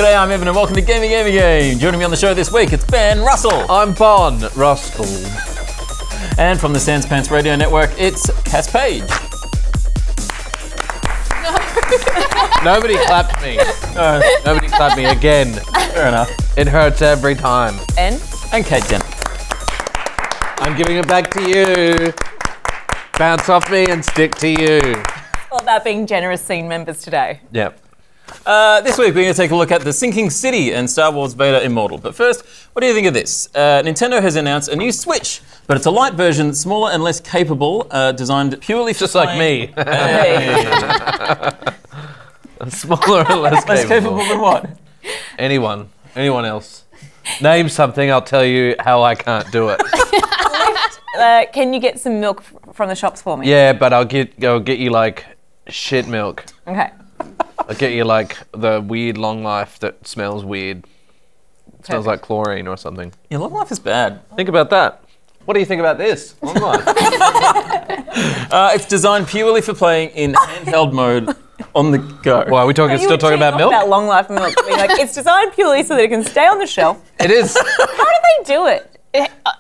G'day, I'm Evan and welcome to Gamey Game. Joining me on the show this week, it's Ben Russell. I'm Bon Russell. And from the Sans Pants Radio Network, it's Cass Page. Nobody clapped me. Nobody clapped me again. Fair enough. It hurts every time. And Kate Jenner. I'm giving it back to you. Bounce off me and stick to you. all about being generous scene members today. Yep. This week we're going to take a look at The Sinking City and Star Wars Vader Immortal. But first, what do you think of this? Nintendo has announced a new Switch, but it's a Lite version, smaller and less capable, designed purely for Just like me. Smaller and less capable. Less capable than what? Anyone else. Name something, I'll tell you how I can't do it. Can you get some milk from the shops for me? Yeah, but I'll get you like shit milk. Okay. I'll get you like the weird long life that smells weird. Smells like chlorine or something. Yeah, long life is bad. Think about that. What do you think about this? Long life. It's designed purely for playing in handheld mode on the go. Well, are we talking, still talking about milk? About long life milk. Being like, it's designed purely so that it can stay on the shelf. It is. How do they do it?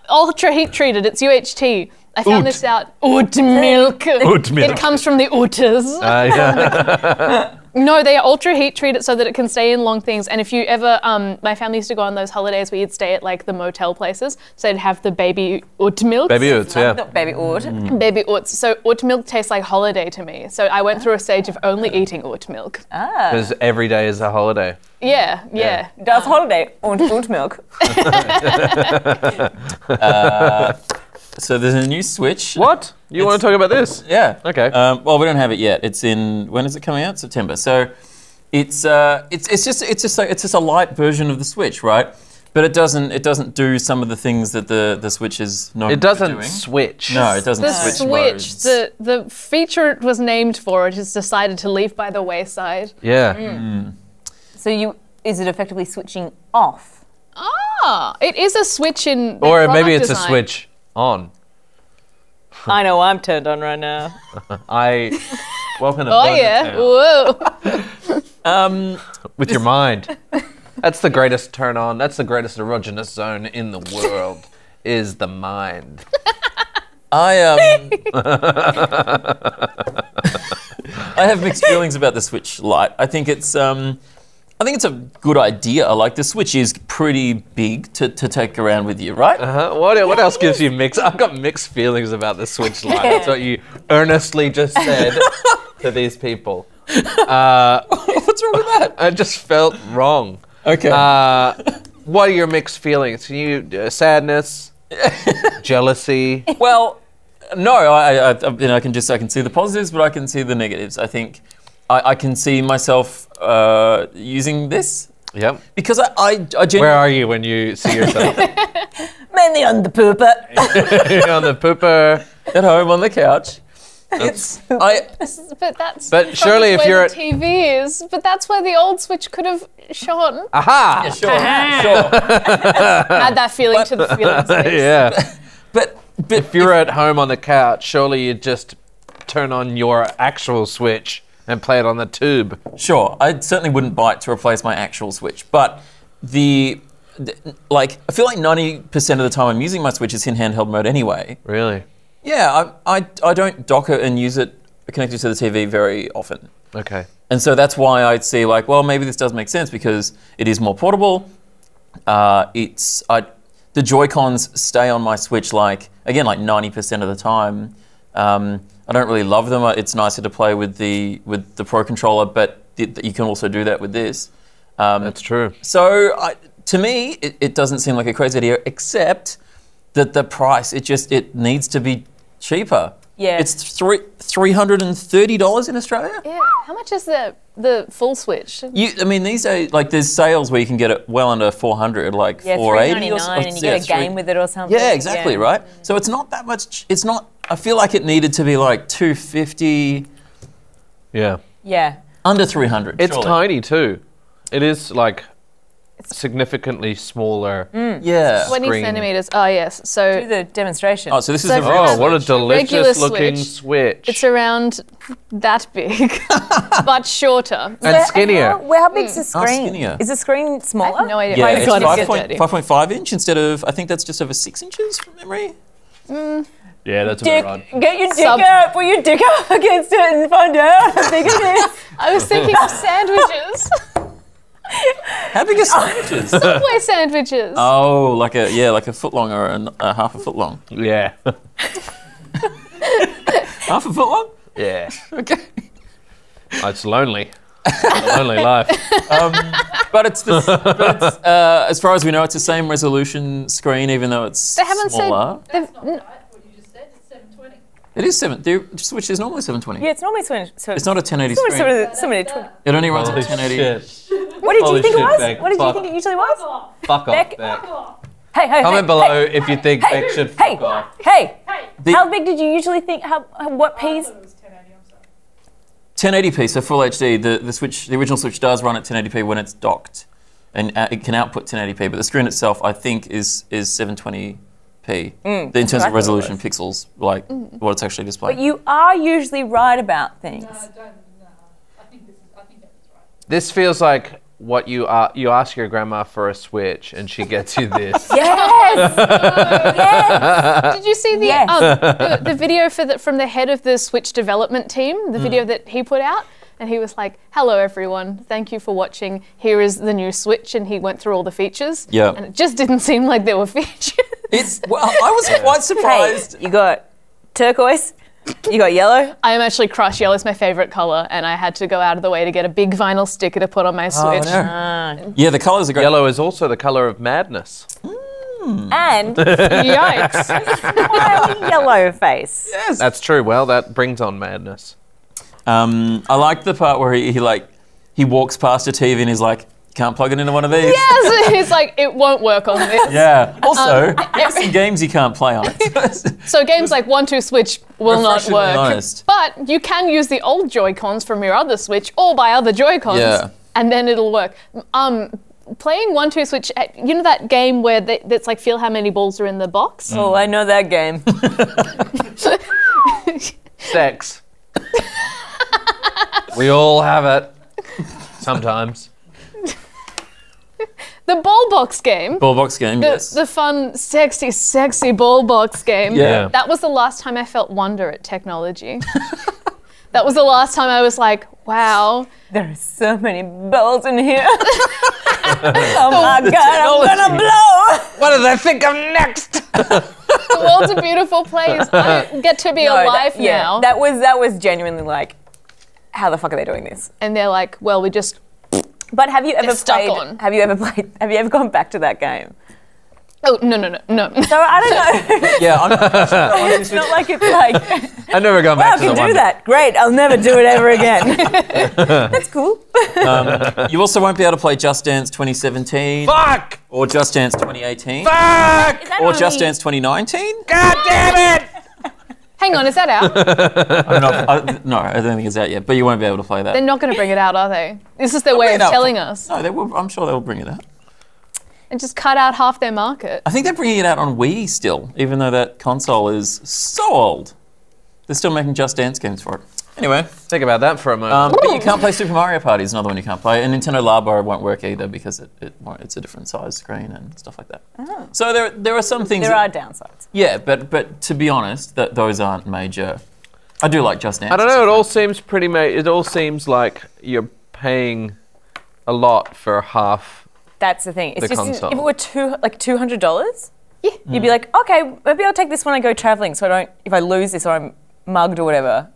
Ultra heat treated, it's UHT. I found this out. Oat milk. Oat milk. It comes from the otters. Yeah. No, they are ultra heat treated so that it can stay in long things. And if you ever, my family used to go on those holidays where you'd stay at like the motel places, so they'd have the baby oat milk. Baby oats, yeah. Not baby oat. Baby oats. So oat milk tastes like holiday to me. So I went through a stage of only eating oat milk. Because every day is a holiday. Yeah. Does holiday oat milk? So there's a new Switch. What? You want to talk about this? Yeah. Okay. Well, we don't have it yet. It's in, when is it coming out? September. So it's just a light version of the Switch, right? But it doesn't do some of the things that the Switch is known for doing. It doesn't switch. No, it doesn't The switch switch, modes. the feature it was named for, it has decided to leave by the wayside. Yeah. So is it effectively switching off? Ah, it is a switch in the Or maybe product it's design. a switch on. I know I'm turned on right now. Welcome to Oh Burger yeah, Town. whoa. With your mind. That's the greatest turn on. That's the greatest erogenous zone in the world, is the mind. I have mixed feelings about the Switch Lite. I think it's a good idea. Like, the Switch is pretty big to take around with you, right? What else gives you mixed? I've got mixed feelings about the Switch Lite. That's what you earnestly just said to these people. What's wrong with that? I just felt wrong. Okay. What are your mixed feelings? Sadness, jealousy. Well, no. I can see the positives, but I can see the negatives. I think I can see myself using this. Yep. Because I genuinely... Where are you when you see yourself? Mainly on the pooper. On the pooper. At home on the couch. But surely if where you're the TV is, but that's where the old Switch could have shone. Aha! Yeah, sure. Add that feeling to the feeling space. Yeah. But If you're at home on the couch, surely you'd just turn on your actual Switch and play it on the tube. sure, I certainly wouldn't buy it to replace my actual Switch. But I feel like 90% of the time I'm using my Switch is in handheld mode anyway. Really? Yeah, I don't dock it and use it connected to the TV very often. Okay. And so that's why I'd see like, well, maybe this does make sense because it is more portable. The Joy-Cons stay on my Switch like 90% of the time. I don't really love them. It's nicer to play with the Pro controller, but you can also do that with this. That's true. So to me, it doesn't seem like a crazy idea, except that the price, it needs to be cheaper. Yeah. It's $330 in Australia. Yeah. How much is the full Switch? These days, like, there's sales where you can get it well under 400, like Yeah, $480 or $3.99 and you get a game with it or something. Yeah, exactly, right? So it's not that much. It's not. I feel like it needed to be like $250, Yeah. Yeah. under $300. It's surely. tiny too. It is like significantly smaller. Yeah. 20 Screen. centimeters. Oh, yes. So Do the demonstration. Oh, so this is So a for real Oh, what a Switch. delicious looking Switch. Switch. it's around that big, but shorter. And skinnier. How big's the screen? skinnier. Is the screen smaller? I have no idea. Yeah, My it's God, 5.5 inch instead of, I think that's just over 6 inches from memory. Yeah, that's Dick, about right. get your dick Sub- out, put your dick up against it and find out how big it is. I was thinking of sandwiches. How big are sandwiches? Subway sandwiches. Oh, like a foot long or a half a foot long. Yeah. Half a foot long? Yeah. Okay. Oh, it's lonely. A lonely life. But it's as far as we know, it's the same resolution screen, even though it's They haven't smaller. said. It is 7. The Switch is normally 720. Yeah, it's normally so It's not a 1080 screen. somebody 20. It only runs Holy at 1080. shit. What did Holy you think it shit, was? Bec. What did you Fuck. think it usually was? Fuck off, Bec. Bec. Hey, Comment below if you think Bec should Hey, fuck off. hey. The- How big did you usually think? What P's? 1080p, so full HD. The original Switch does run at 1080p when it's docked, and it can output 1080p. But the screen itself, I think, is 720p. In terms I thought of it resolution pixels, like what it's actually displaying. But you are usually right about things. This feels like what you ask your grandma for a Switch and she gets you this. Yes! Yes! Did you see the Yes. the video from the head of the Switch development team? The video that he put out, and he was like, "Hello everyone, thank you for watching. Here is the new Switch," and he went through all the features. Yeah. And it just didn't seem like there were features. I was quite Hey, surprised. you got turquoise, you got yellow. I am actually crushed. Yellow is my favorite color, and I had to go out of the way to get a big vinyl sticker to put on my Switch. no. Yeah, the colors are great. Yellow is also the color of madness. And Yikes! smiley yellow face. Yes. That's true. Well, that brings on madness. I like the part where he walks past a TV and he's like, "Can't plug it into one of these." Yes, it's like it won't work on this. Yeah. Also, there's some games you can't play on it. So games like 1-2 Switch will not Refreshingly work. honest. But you can use the old Joy-Cons from your other Switch or buy other Joy-Cons, Yeah. and then it'll work. Playing 1-2 Switch, you know that game where that's like feel how many balls are in the box? Oh, I know that game. Sex. We all have it. Sometimes. The ball box game. Ball box game, yes. The fun, sexy ball box game. Yeah. That was the last time I felt wonder at technology. That was the last time I was like, wow. There are so many balls in here. Oh my God, I'm gonna blow. What do they think of next? The world's a beautiful place. I get to be alive now. That was genuinely like, how the fuck are they doing this? And they're like, well, we just... But have you ever stuck played? on. Have you ever gone back to that game? Oh, no. So I don't know. Yeah, I'm It's not like it's like, I've never gone wow, I back to the can do one. that. Great, I'll never do it ever again. That's cool. You also won't be able to play Just Dance 2017 Fuck! or Just Dance 2018 Fuck! or Just Dance 2019. God damn it! Hang on, is that out? I don't know. No, I don't think it's out yet, but you won't be able to play that. They're not going to bring it out, are they? This is their way of No, telling us. No, they will, I'm sure they'll bring it out. And just cut out half their market. I think they're bringing it out on Wii still, even though that console is so old. They're still making Just Dance games for it. Anyway, Think about that for a moment. but you can't play Super Mario Party is another one you can't play, and Nintendo Labo won't work either because it's a different size screen and stuff like that. Oh. So there are some things. There are downsides. Yeah, but to be honest, those aren't major. I do like Just Dance. I don't know. It all seems pretty. It all seems like you're paying a lot for half. That's the thing. It's The just console. if it were $200, Yeah. you'd be like, okay, maybe I'll take this when I go traveling, so I don't. If I lose this or I'm mugged or whatever,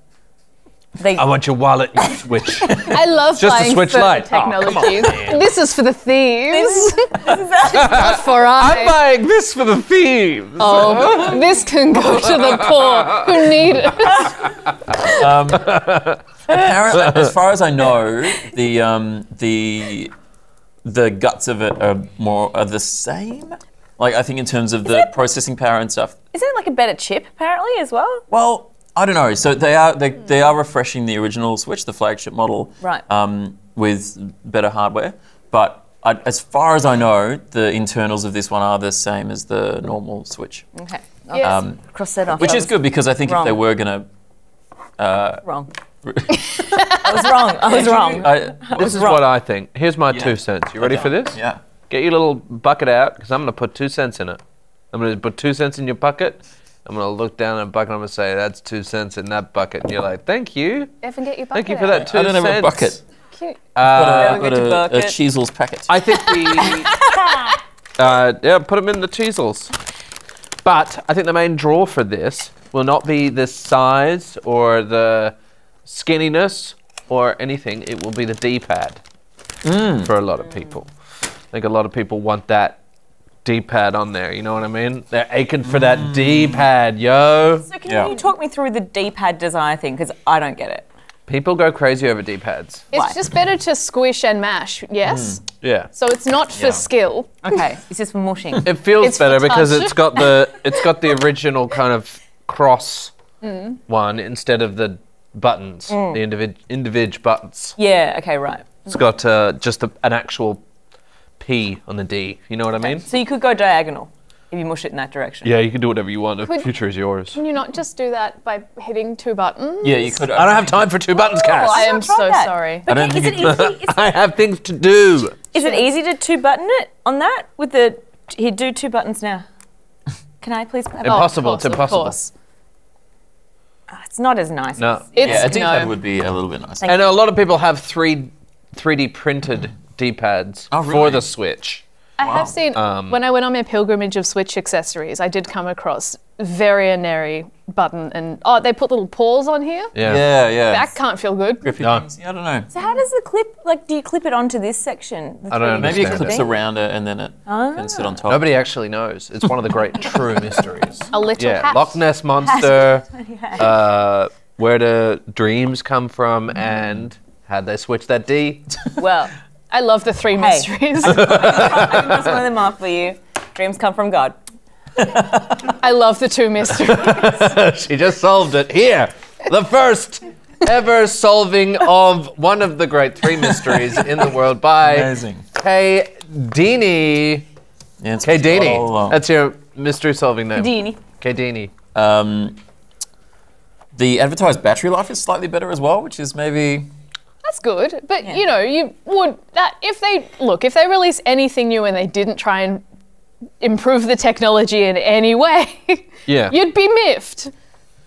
I want your wallet, you Switch. I love Just a buying Switch further Lite. Oh, come on, technology. man. This is for the thieves. Not for I'm us. buying this for the thieves. Oh, this can go to the poor who need it. Apparently, as far as I know, the guts of it are the same. Like I think in terms of the processing power and stuff. Isn't it like a better chip apparently as well? Well, I don't know. So they are refreshing the original Switch, the flagship model, Right. with better hardware. But as far as I know, the internals of this one are the same as the normal Switch. Okay. Yes. Cross that off. Which I is was good because I think if they wrong. were going to... Wrong. I was wrong. I was wrong. This is wrong. what I think. Here's my 2 cents. You ready for this? Yeah. Get your little bucket out, because I'm going to put 2 cents in it. I'm going to put 2 cents in your bucket. I'm going to look down at the bucket and I'm going to say, that's 2 cents in that bucket. And you're like, thank you. Evan, get your Thank bucket you for out. that 2 I don't cents. have a bucket. Cute. I've got Get your a bucket. Cheezels packet. I think yeah, put them in the Cheezels. But I think the main draw for this will not be the size or the skinniness or anything. It will be the D-pad for a lot of people. I think a lot of people want that D-pad on there, you know what I mean? They're aching for that D-pad, yo. So can you talk me through the D-pad design thing? Because I don't get it. People go crazy over D-pads. It's Why? just better to squish and mash, yes? Yeah. So it's not for skill. Okay, this is for mushing. It feels It's for better because touch. it's got the original kind of cross one instead of the buttons, the individual buttons. Yeah, okay, right. It's got just an actual P on the D. You know what I mean? So you could go diagonal if you mush it in that direction. Yeah, you can do whatever you want. The Could- future is yours. Can you not just do that by hitting 2 buttons? Yeah, you could. I don't have time for 2 buttons, Cass. I am I've tried so that. sorry. I don't Is think it it easy? I have things to do. Is it easy to 2-button it on that? With the here, do 2 buttons now. Can I please? Have Impossible. Of It's impossible. course. It's not as nice. No. It's Yeah, a D-pad no. would be a little bit nicer. And a lot of people have 3D printed D-pads Oh, for really? the Switch. I have seen, when I went on my pilgrimage of Switch accessories, I did come across Varianary button and, they put little paws on here. Yeah, yeah. That can't feel good. Grippy No. things. Yeah, I don't know. So how does the clip, like, do you clip it onto this section? I don't Maybe it understand clips it. around it and then it can sit on top. Nobody actually knows. It's one of the great true mysteries. A little Yeah, hat. Loch Ness Monster, where the dreams come from, and how'd they switch that D? Well, I love the 3 mysteries. I can cross one of them off for you. Dreams come from God. I love the 2 mysteries. She just solved it. Here, the first ever solving of one of the great 3 mysteries in the world by Amazing. Kay Dini. Yeah, it's Kay all Dini. along. That's your mystery solving name. Dini. Kay Dini. The advertised battery life is slightly better as well, which is maybe... That's good. But, you know, you would, that, if they release anything new and they didn't try and improve the technology in any way, Yeah. you'd be miffed.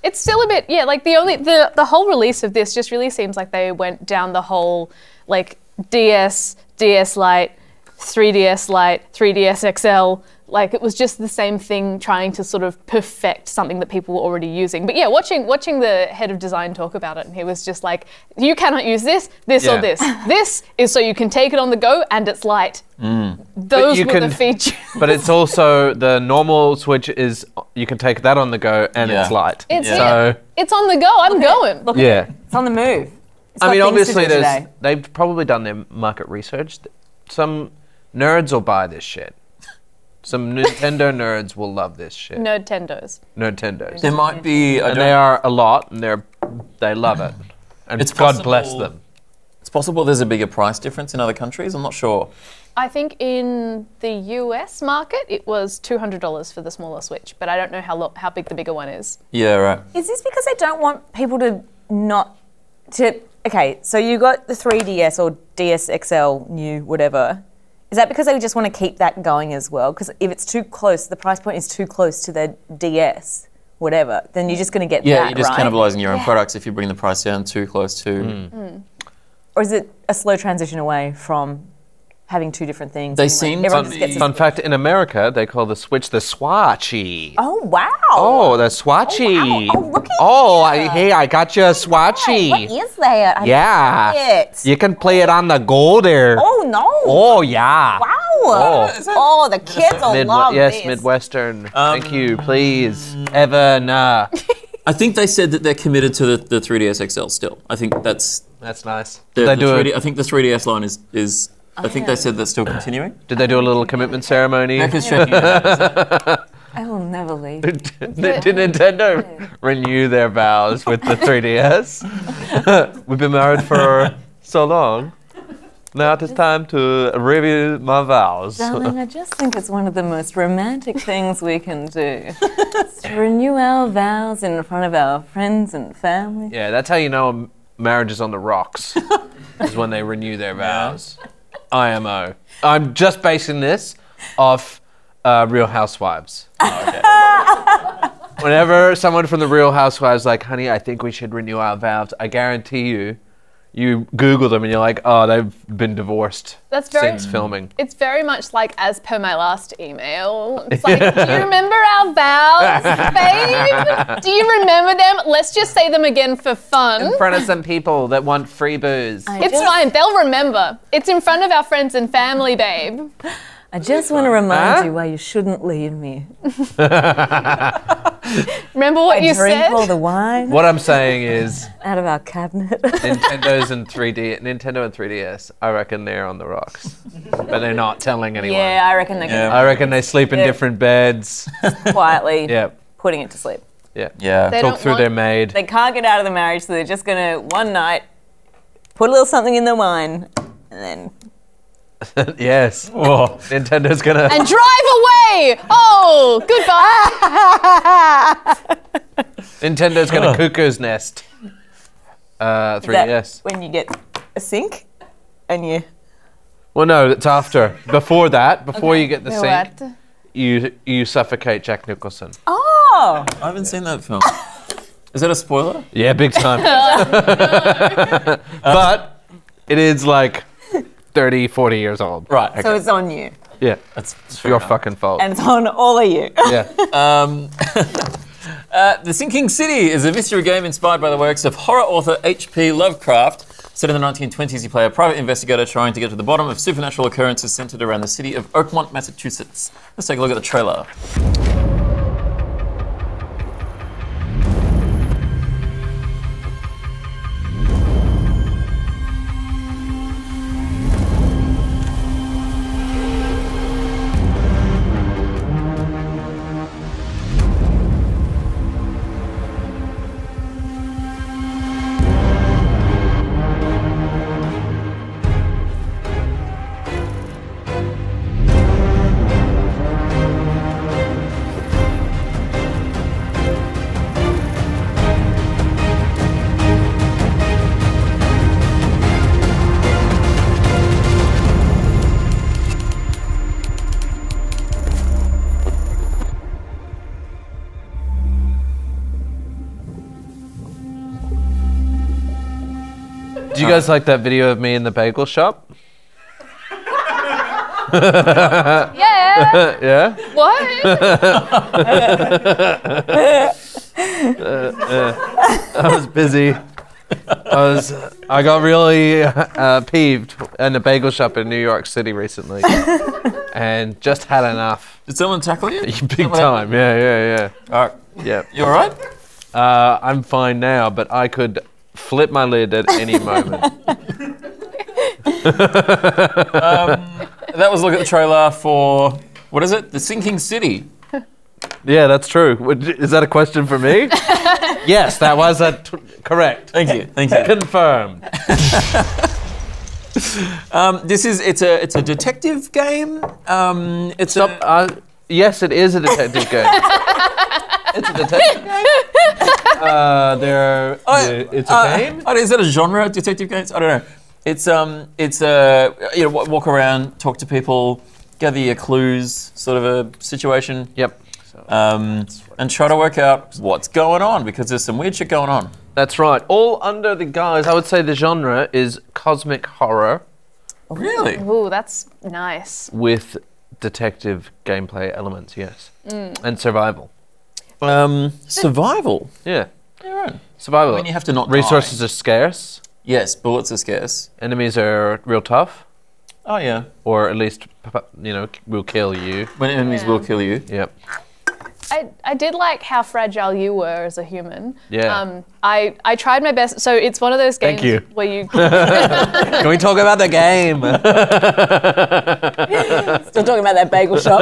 It's still a bit, like the whole release of this just really seems like they went down the whole, like, DS Lite, 3DS Lite, 3DS XL. Like, it was just the same thing trying to sort of perfect something that people were already using. But yeah, watching the head of design talk about it, and he was just like, you cannot use this, Yeah. or this. This is so you can take it on the go and it's light. Those you were can- the features. But it's also the normal Switch is you can take that on the go and Yeah. it's light. It's So It's on the go, I'm going. Look, yeah. it's on the move. It's I got mean, things to obviously, do today. they've probably done their market research. Some nerds will buy this shit. Some Nintendo nerds will love this shit. Nerdtendos. Nintendos. There might be... And they are a lot, and they love it. And It's God bless possible- them. It's possible there's a bigger price difference in other countries. I'm not sure. I think in the US market it was $200 for the smaller Switch, but I don't know how big the bigger one is. Yeah, right. Is this because they don't want people to not to? Okay, so you got the 3DS or DS XL new whatever. Is that because they just want to keep that going as well? Because if it's too close, the price point is too close to the DS whatever, then you're just going to get Yeah, that, you're just right? cannibalizing your own products if you bring the price down too close to... Or is it a slow transition away from having 2 different things? They anyway? seem Everyone to just be- gets a Fun fact, in America, they call the Switch the Swatchy. Oh wow! Oh, the Swatchy. Oh, wow. Oh, look at Oh, that. hey, I got you a Swatchy. What is that? I Yeah. didn't see it. You can play it on the go there. Oh no! Oh, yeah. Wow! Oh. Oh, the kids will love Yes, this. Midwestern. Thank you, please. Evan. I think they said that they're committed to the 3DS XL still. I think that's... That's nice. The, Did they the do 3D I think the 3DS line is I think they said that's still continuing. Did they do a little commitment ceremony? Becca's checking it out. I will never leave. Did Nintendo renew their vows with the 3DS? We've been married for so long. Now it is time to review my vows. Darling, I just think it's one of the most romantic things we can do. To renew our vows in front of our friends and family. Yeah, that's how you know a marriage is on the rocks. Is when they renew their vows. IMO. I'm just basing this off Real Housewives. Whenever someone from the Real Housewives is like, honey, I think we should renew our vows, I guarantee you Google them and you're like, oh, they've been divorced since filming. It's very much like as per my last email. It's like, do you remember our vows, babe? Do you remember them? Let's just say them again for fun. In front of some people that want free booze. It's fine, they'll remember. It's in front of our friends and family, babe. I just want to remind you why you shouldn't leave me. Remember what you Drink said? all the wine What I'm saying is out of our cabinet. Nintendo and 3DS, I reckon they're on the rocks. But they're not telling anyone. Yeah, I reckon they're I reckon they sleep in different beds. quietly Yep. putting it to sleep. Yeah. Yeah. They Talk don't through want- their maid. They can't get out of the marriage, so they're just gonna one night put a little something in the wine, and then Yes. Oh. Nintendo's gonna. And drive away! Oh, goodbye! Nintendo's gonna cuckoo's nest. 3DS. when you get a sink and you. Well, no, it's after. Before that, before you get the No, sink, what? you suffocate Jack Nicholson. Oh! I haven't seen that film. Is that a spoiler? Yeah, big time. But it is like 30, 40 years old. Right. Okay. So it's on you. Yeah, That's your fucking fault. And it's on all of you. Yeah. The Sinking City is a mystery game inspired by the works of horror author H.P. Lovecraft. Set in the 1920s, you play a private investigator trying to get to the bottom of supernatural occurrences centered around the city of Oakmont, Massachusetts. Let's take a look at the trailer. Do you guys like that video of me in the bagel shop? Yeah. Yeah? What? I was busy. I got really peeved in a bagel shop in New York City recently, and just had enough. Did someone tackle you? Big time. Yeah. All right. Yeah. You all right? I'm fine now, but I could flip my lid at any moment. That was a look at the trailer for, what is it? The Sinking City. Yeah, that's true. Is that a question for me? Yes, that was correct. Thank you. Thank you. Confirmed. It's a detective game. Yes, it is a detective game. It's a detective game. It's a game. Is that a genre? Detective games? I don't know. It's walk around, talk to people, gather your clues, sort of a situation. Yep. And try to work out what's going on because there's some weird shit going on. That's right. All under the guise, I would say the genre is cosmic horror Really? Ooh, that's nice. with detective gameplay elements, yes. And survival. Survival. Yeah. Yeah, right. Survival. I mean, you have to not Resources die. are scarce. Yes, bullets are scarce. Enemies are real tough, Oh yeah. or at least, will kill you. When enemies Yeah. will kill you. Yep. I did like how fragile you were as a human. Yeah. I tried my best. So it's one of those games Thank you. where you. Can we talk about the game? Still talking about that bagel shop.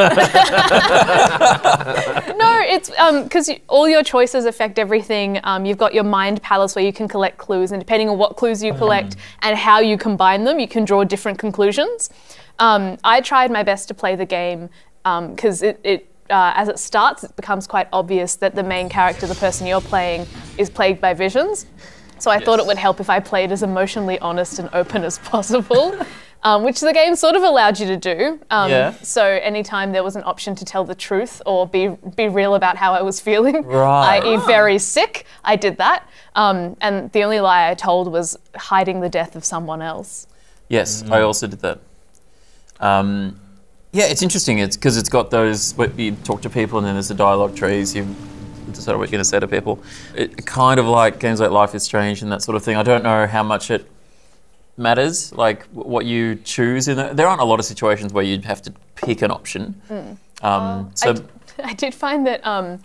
No, it's because all your choices affect everything. You've got your mind palace where you can collect clues, and depending on what clues you collect and how you combine them, you can draw different conclusions. I tried my best to play the game because as it starts, it becomes quite obvious that the main character, the person you're playing, is plagued by visions. So I thought it would help if I played as emotionally honest and open as possible, which the game sort of allowed you to do. So anytime there was an option to tell the truth or be real about how I was feeling, i.e. very sick, I did that. And the only lie I told was hiding the death of someone else. Yes, I also did that. Yeah, it's interesting. It's because it's got those, you talk to people and then there's the dialogue trees, you decide what you're going to say to people. It kind of like games like Life is Strange and that sort of thing. I don't know how much it matters, like what you choose. There aren't a lot of situations where you'd have to pick an option. I did find that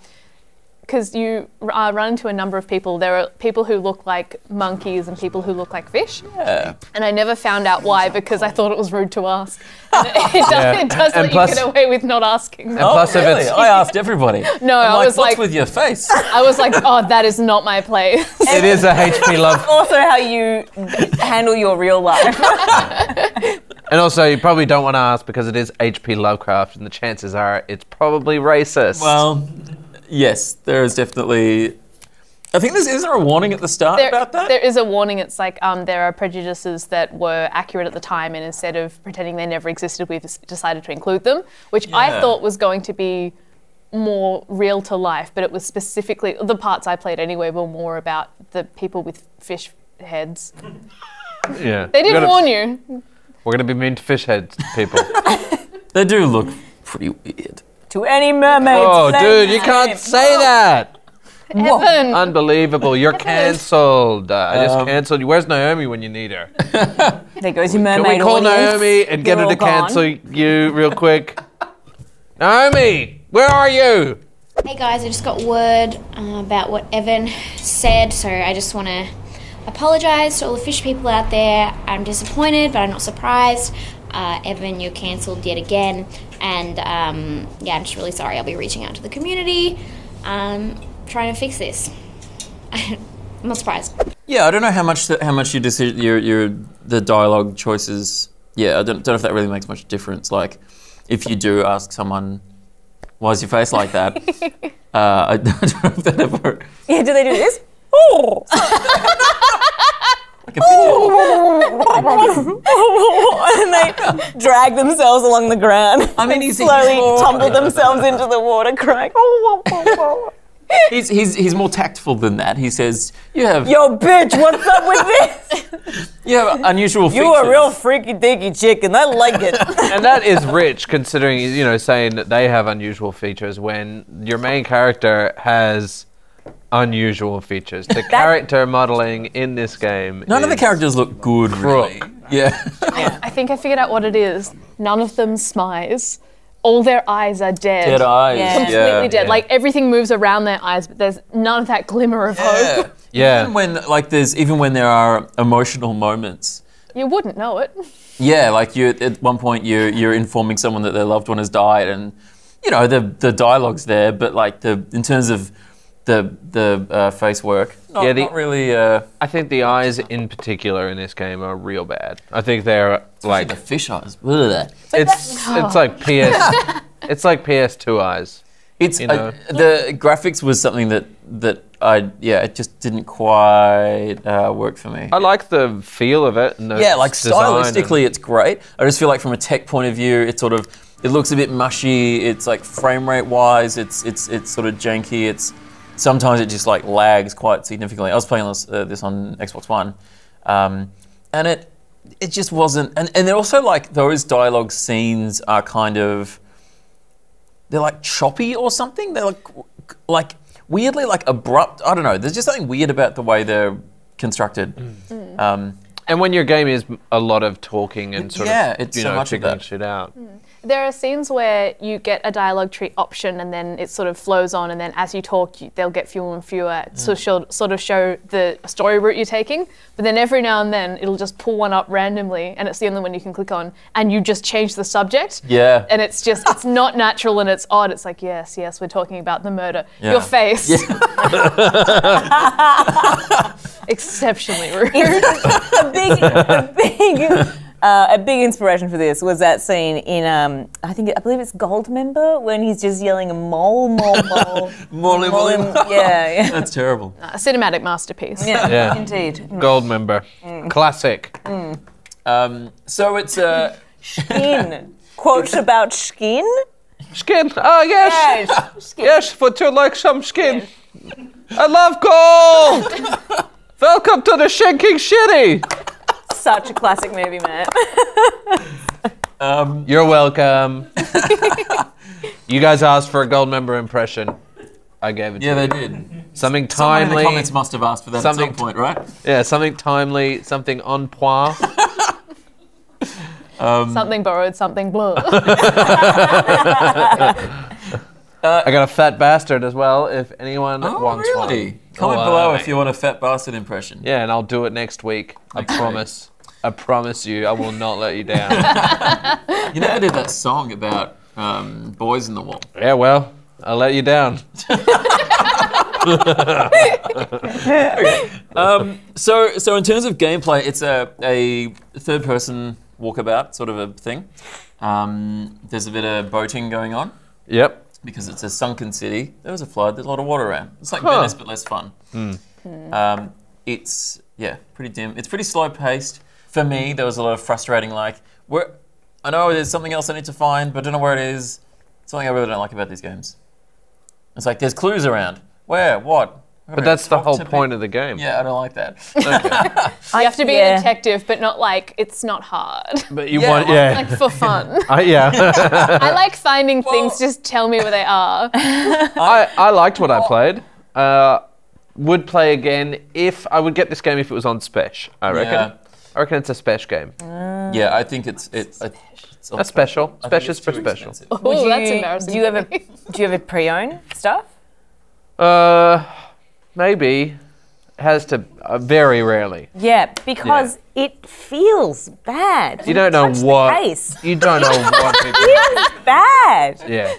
because you run into a number of people. There are people who look like monkeys and people who look like fish. Yeah. And I never found out why because I thought it was rude to ask. And it does let you get away with not asking them. Plus if really? it's- I asked everybody. No, I'm I was what's like, with your face? I was like, oh, that is not my place. It is a HP love. Also, how you handle your real life. And also, you probably don't want to ask because it is HP Lovecraft, and the chances are it's probably racist. Well, yes, there is definitely. I think is there a warning at the start about that? There is a warning. It's like there are prejudices that were accurate at the time, and instead of pretending they never existed, we've decided to include them, which I thought was going to be more real to life, but it was specifically, the parts I played anyway were more about the people with fish heads. Yeah. They did warn you. We're going to be mean to fish heads people. They do look pretty weird. To any mermaids. Oh, dude, you can't say that. Evan. Unbelievable. You're cancelled. I just cancelled you. Where's Naomi when you need her? There goes your Can mermaid we call audience. Naomi and get You're her to all gone. cancel you real quick? Naomi, where are you? Hey guys, I just got word about what Evan said, so I just want to apologise to all the fish people out there. I'm disappointed, but I'm not surprised. Evan, you're cancelled yet again, and yeah, I'm just really sorry. I'll be reaching out to the community, trying to fix this. I'm not surprised. Yeah, I don't know how much your decision, the dialogue choices. Yeah, I don't know if that really makes much difference. Like, if you do ask someone, "Why is your face like that?" I don't know if that ever. Yeah, do they do this? Oh. Like a pigeon. And they drag themselves along the ground. I mean, and slowly tumble themselves into the water, crying. He's more tactful than that. He says, "You have Yo, bitch, what's up with this? you have unusual features." You a real freaky deaky chicken. I like it. And that is rich, considering, you know, saying that they have unusual features when your main character has unusual features. The character modeling in this game None of the characters look good, really. Yeah. I think I figured out what it is. None of them smiles. All their eyes are dead. Dead eyes. Yeah. Completely dead. Yeah. Like everything moves around their eyes, but there's none of that glimmer of hope. Yeah. Even when there are emotional moments. You wouldn't know it. Yeah, like at one point you're informing someone that their loved one has died, and you know the dialogue's there, but like in terms of the face work, not really. I think the eyes in particular in this game are real bad. I think they're like the fish eyes. Ugh. it's like PS PS2 eyes. It's You know? the graphics was something that it just didn't quite work for me. I like the feel of it. And the Like design stylistically, it's great. I just feel like from a tech point of view, it looks a bit mushy. It's like frame rate wise, it's sort of janky. Sometimes it just like lags quite significantly. I was playing this on Xbox One, and it just wasn't. And they're also like those dialogue scenes are kind of, they're like choppy or something. They're like weirdly like abrupt. I don't know. There's just something weird about the way they're constructed. and when your game is a lot of talking and sort of it's so you know, much of figuring that. shit out. There are scenes where you get a dialogue tree option and then it sort of flows on, and then as you talk, they'll get fewer and fewer to sort of show the story route you're taking. But then every now and then it'll just pull one up randomly, and it's the only one you can click on, and you just change the subject. Yeah. And it's just, it's not natural and it's odd. It's like, yes, we're talking about the murder. Yeah. Your face. Exceptionally rude. A big inspiration for this was that scene in I believe it's Goldmember when he's just yelling mole. Molly. Yeah. That's terrible. A cinematic masterpiece. Yeah, indeed. Goldmember. Classic. So it's Skin. Quotes about skin. Skin. Oh, yes. Skin. Yes, would you like some skin? I love gold. Welcome to the Shinking Shitty. Such a classic movie, man. You're welcome. You guys asked for a Goldmember impression. I gave it to you. Yeah, they did. Something Someone in timely. the comments must have asked for that at some point, right? Yeah, something timely, something on point. Something borrowed, something blue. I got a fat bastard as well, if anyone wants really? one. Comment below if you want a fat bastard impression. Yeah, and I'll do it next week. I promise. I promise you, I will not let you down. You never did that song about boys in the wall. Yeah, well, I'll let you down. So in terms of gameplay, it's a third-person walkabout sort of a thing. There's a bit of boating going on. Yep. Because it's a sunken city. There was a flood. There's a lot of water around. It's like Venice, but less fun. It's pretty dim. It's pretty slow paced. For me, there was a lot of frustrating. I know there's something else I need to find, but I don't know where it is. Something I really don't like about these games. It's like there's clues around. Where? What? But that's the whole point of the game. Yeah, I don't like that. You have to be a detective, but not like, it's not hard. But you want, Like for fun. yeah. I like finding things, just tell me where they are. I liked what I played. Would play again if I would get this game if it was on Spesh, I reckon. Yeah. I reckon it's a Spesh game. Yeah, I think it's A special. Spesh is for special. Oh, that's embarrassing. Do you ever pre-own stuff? Maybe. Has to, very rarely. Yeah, because it feels bad. You don't know what. You don't know what. It feels bad. Yeah.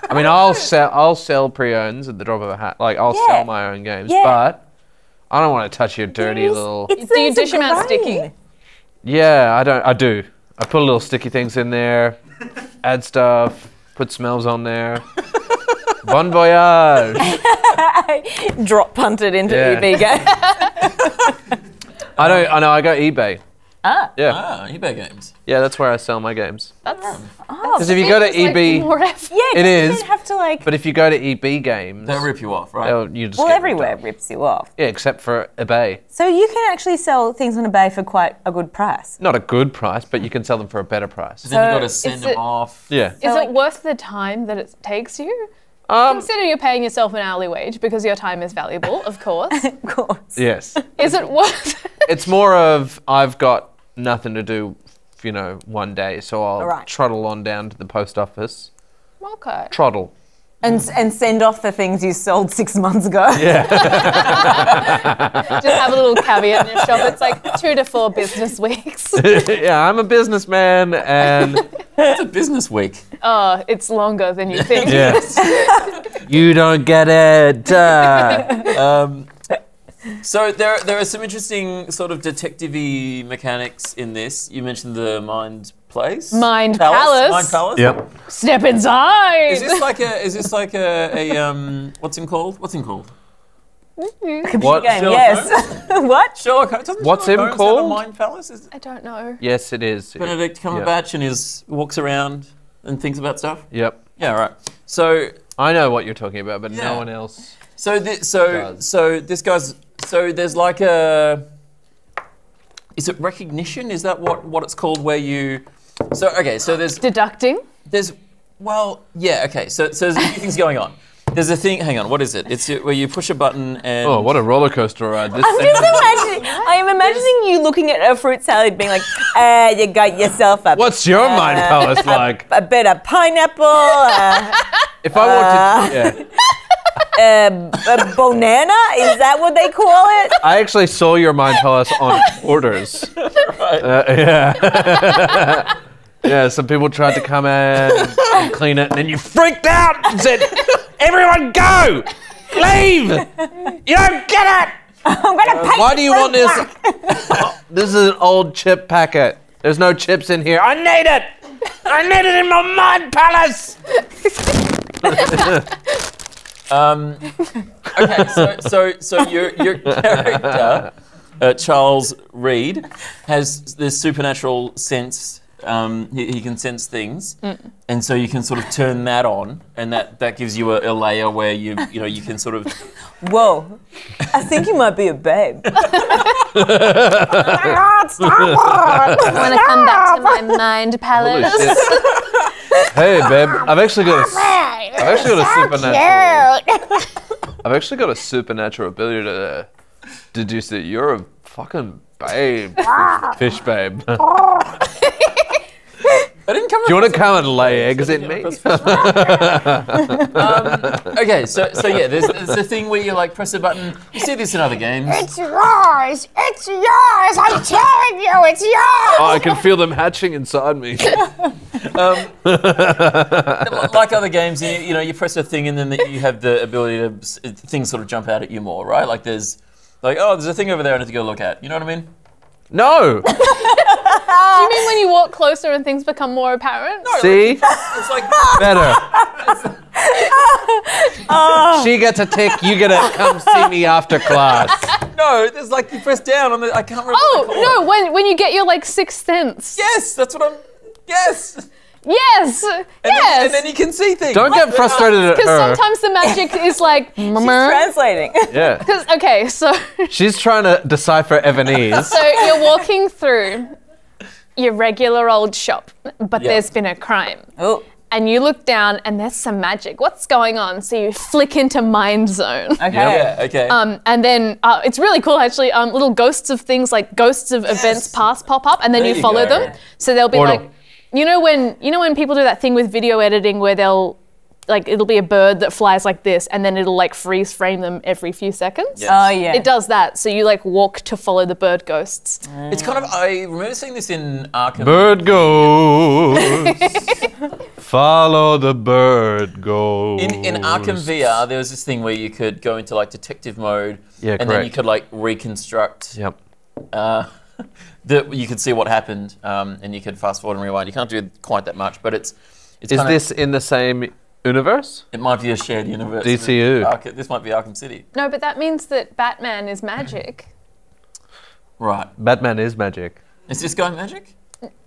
I mean, I'll sell pre-owns at the drop of a hat. Like, I'll sell my own games, but I don't want to touch your dirty little. Do you dish them out sticky? Yeah, I do. I put little sticky things in there, add stuff, put smells on there. Bon voyage. Drop punted into EB game. I know. I got eBay. Yeah. eBay games. Yeah, that's where I sell my games. Because if you go to EB, More effort. it is. You have to like. But if you go to EB games, They'll rip you off, right? you just Well, get everywhere ripped off. rips you off. Yeah, except for eBay. So you can actually sell things on eBay for quite a good price. Not a good price, but you can sell them for a better price. Then you got to is send them it- off. Yeah. Is it worth the time that it takes you? Consider you're paying yourself an hourly wage because your time is valuable, of course. Of course. Yes. Is it worth it? It's more of I've got nothing to do, one day, so I'll Right. trottle on down to the post office. Okay. Trottle. And send off the things you sold 6 months ago. Yeah. Just have a little caveat in your shop. It's like 2 to 4 business weeks. Yeah, I'm a businessman, and It's a business week. Oh, it's longer than you think. yes, you don't get it. So there are some interesting sort of detective-y mechanics in this. You mentioned the Mind Place. Mind Palace. Mind Palace. Yep. Step inside. Is this like a what's him called? What's him called? What? Game, Sherlock yes. What? Sherlock Holmes. Doesn't What's Sherlock him Holmes called? Have a Mind Palace? Is I don't know. Yes, it is. Benedict Cumberbatch and walks around and thinks about stuff. Yep. Yeah, right. So I know what you're talking about, but Yeah. no one else. So this guy's there's like a. Is it recognition? Is that what it's called? Where you. So there's Deducting. okay. So there's a few things going on. There's a thing. Hang on, what is it? It's where you push a button and. Oh, what a roller coaster ride! This I'm imagining you looking at a fruit salad, being like, "You got yourself a." What's your mind palace like? A bit of pineapple. If I wanted, A banana? Is that what they call it? I actually saw your mind palace on orders. Yeah. Yeah, some people tried to come in and clean it, and then you freaked out and said, "Everyone go! Leave! You don't get it!" I'm gonna pay. Why do you want this? This is an old chip packet. There's no chips in here. I need it! I need it in my mind palace! Okay, so your character, Charles Reed, has this supernatural sense. He can sense things, and so you can sort of turn that on, and that gives you a layer where you can sort of. Whoa, I think you might be a babe. I want to come back to my mind Holy palace. shit. Hey, babe, I've actually got a supernatural ability to deduce that you're a fucking babe, fish babe. I didn't come. Do you want to come and lay eggs in me? Okay, so yeah, there's a thing where you like press a button. You see this in other games. It's yours! It's yours! I'm telling you, it's yours! Oh, I can feel them hatching inside me. Like other games, you press a thing and then you have the ability to things sort of jump out at you more, right? Like there's a thing over there I need to go look at. You know what I mean? No. Do you mean when you walk closer and things become more apparent? No, See? It's like Better. She gets a tick, you get a come see me after class. no, there's like you press down on the. I can't remember. what they call Oh, it. no, when you get your like sixth sense. Yes, that's what I'm. Yes. Yes! And then you can see things. Don't get frustrated at Because her. sometimes the magic is like, Translating. Yeah. okay, so She's trying to decipher Evanese. so you're walking through your regular old shop, but Yeah. there's been a crime. Oh, And you look down and there's some magic. What's going on? So you flick into Mind Zone. okay. Yeah. Okay. And then it's really cool actually. Little ghosts of things like ghosts of events past pop up, and then There you you follow go. them. So they'll be Portal. like, you know when people do that thing with video editing where they'll like it'll be a bird that flies like this, and then it'll like freeze frame them every few seconds. Yes. Oh yeah. It does that. So you like walk to follow the bird ghosts. It's kind of. I remember seeing this in Arkham. Bird goes. Follow the bird goes. In Arkham VR, there was this thing where you could go into like detective mode, Yeah, and then you correct. could like reconstruct. Yep. You could see what happened, and you could fast forward and rewind. You can't do quite that much, but it's. Is kinda, this in the same universe? It might be a shared universe. DCU. This might be Arkham City. No, but that means that Batman is magic. Right. Batman is magic. Is this guy magic?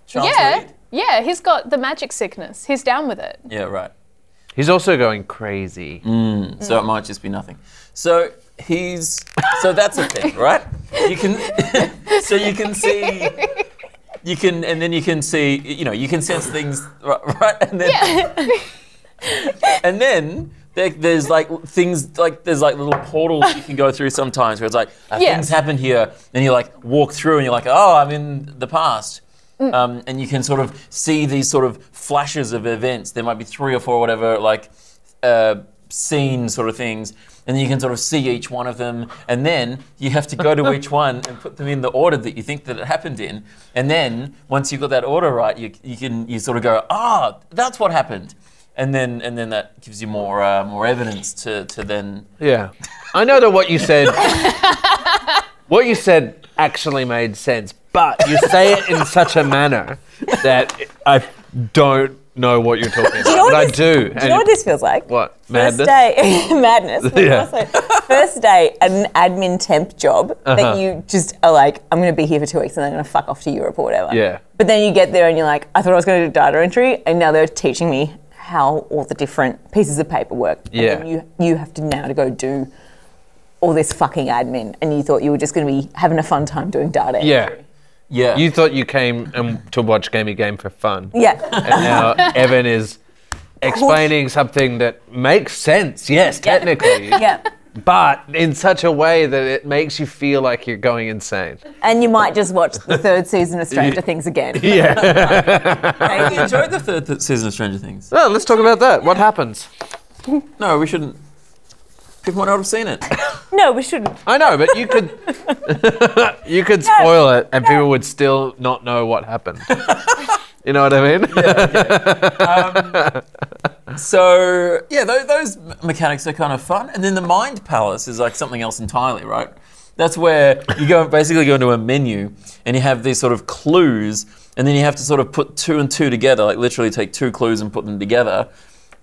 Charles Yeah, Reed? yeah. He's got the magic sickness. He's down with it. Yeah. Right. He's also going crazy. So it might just be nothing. So that's the thing, right? You can. So you can see. You can, and then you can see. You can sense things, right? And then. And then there's like things like there's like little portals you can go through sometimes where it's like things happen here, and you like walk through and you're like, oh, I'm in the past, and you can sort of see these sort of flashes of events. There might be 3 or 4 whatever like scene sort of things, and you can sort of see each one of them, and then you have to go to each one and put them in the order that you think that it happened in, and then once you got that order right, you sort of go, that's what happened. And then that gives you more evidence to then. Yeah. I know that what you said actually made sense, but you say it in such a manner that I don't know what you're talking about. know what But I this- do. Do you know what this feels like? What? First Madness? day, madness. But Yeah. also, first day at an admin temp job that you just are like, I'm going to be here for 2 weeks and then I'm going to fuck off to Europe or whatever. Yeah. But then you get there and you're like, I thought I was going to do data entry, and now they're teaching me how all the different pieces of paper work. Yeah. And then you have to now to go do all this fucking admin, and you thought you were just going to be having a fun time doing data entry. Yeah. Yeah. You thought you came to watch Gamey Game for fun. Yeah. And now Evan is explaining something that makes sense, yes, technically. Yeah. But in such a way that it makes you feel like you're going insane. And you might just watch the 3rd season of Stranger Things again. Yeah. I enjoyed the 3rd season of Stranger Things. Well, let's talk about that. What happens? No, we shouldn't. People might not have seen it. No, we shouldn't. I know, but you could you could spoil it and people would still not know what happened. You know what I mean? So, yeah, those mechanics are kind of fun. And then the Mind Palace is like something else entirely, right? That's where you basically go into a menu and you have these sort of clues, and then you have to sort of put 2 and 2 together, like literally take 2 clues and put them together.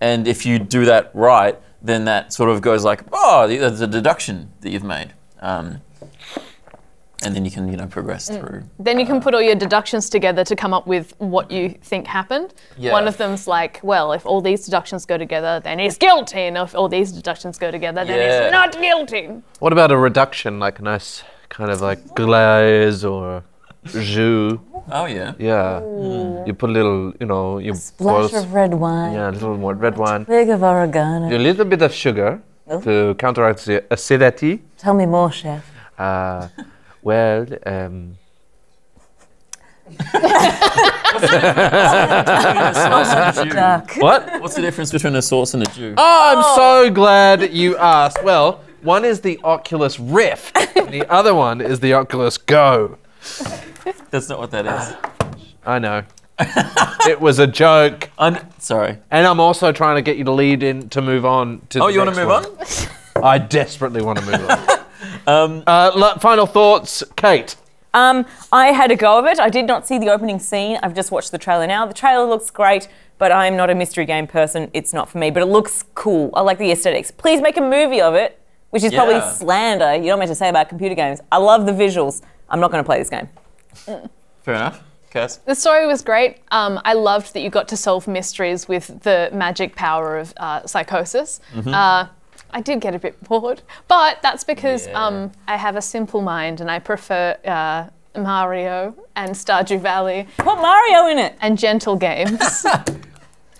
And if you do that right, then that sort of goes like, oh, there's a deduction that you've made. And then you can, progress through. Then you can put all your deductions together to come up with what you think happened. Yeah. One of them's like, well, if all these deductions go together, then he's guilty. And if all these deductions go together, then he's not guilty. What about a reduction, like a nice kind of like glaze or jus? Oh, yeah. Yeah. You put a little, you Splash of red wine. Yeah, a little more red wine. Big of oregano. A little bit of sugar to counteract the acidity. Tell me more, chef. Well, Duck. what? What's the difference between a sauce and a Jew? Oh, I'm so glad you asked. Well, one is the Oculus Rift, and the other one is the Oculus Go. That's not what that is. I know. It was a joke. Sorry. And I'm also trying to get you to lead in to move on to the You want to next move one. I desperately want to move on. Final thoughts, Kate. I had a go of it. I did not see the opening scene. I've just watched the trailer now. The trailer looks great, but I'm not a mystery game person. It's not for me, but it looks cool. I like the aesthetics. Please make a movie of it, which is probably slander. You're not meant to say about computer games. I love the visuals. I'm not going to play this game. Fair enough. Cass? The story was great. I loved that you got to solve mysteries with the magic power of psychosis. I did get a bit bored, but that's because I have a simple mind and I prefer Mario and Stardew Valley. Put Mario in it. And gentle games.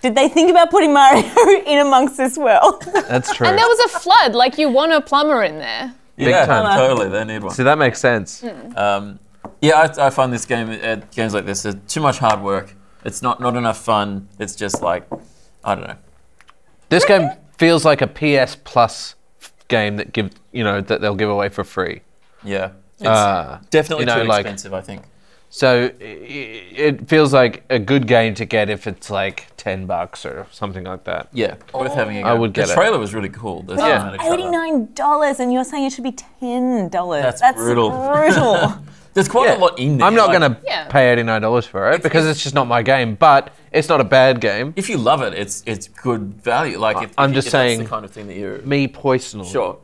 Did they think about putting Mario in amongst this world? That's true. And there was a flood, like you want a plumber in there. Yeah, time. totally. They need one. See, that makes sense. I find this game, games like this, too much hard work. It's not enough fun. It's just like, I don't know. This game feels like a PS Plus game that that they'll give away for free. Yeah. It's definitely too like, expensive, I think. So it feels like a good game to get if it's like $10 or something like that. Yeah, worth having a go. I would get the it. trailer was really cool. The cinematic trailer. $89, and you're saying it should be $10. That's brutal. There's quite a lot in there. I'm not going to Yeah. pay $89 for it because it's just not my game, but it's not a bad game. If you love it, it's good value. Like if I'm just if saying, that's the kind of thing that you're. Me personally. Sure.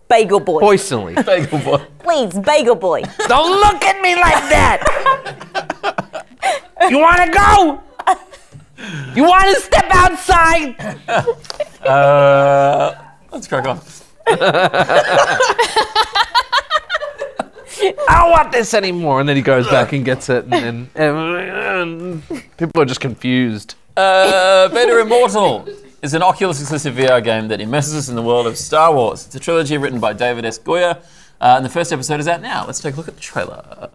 Bagel boy. Personally. Bagel boy. Please, bagel boy. Don't look at me like that! You wanna go? You wanna step outside? Let's crack on. I don't want this anymore. And then he goes back and gets it, and people are just confused. Vader Immortal is an Oculus exclusive VR game that immerses us in the world of Star Wars. It's a trilogy written by David S. Goyer, and the first episode is out now. Let's take a look at the trailer.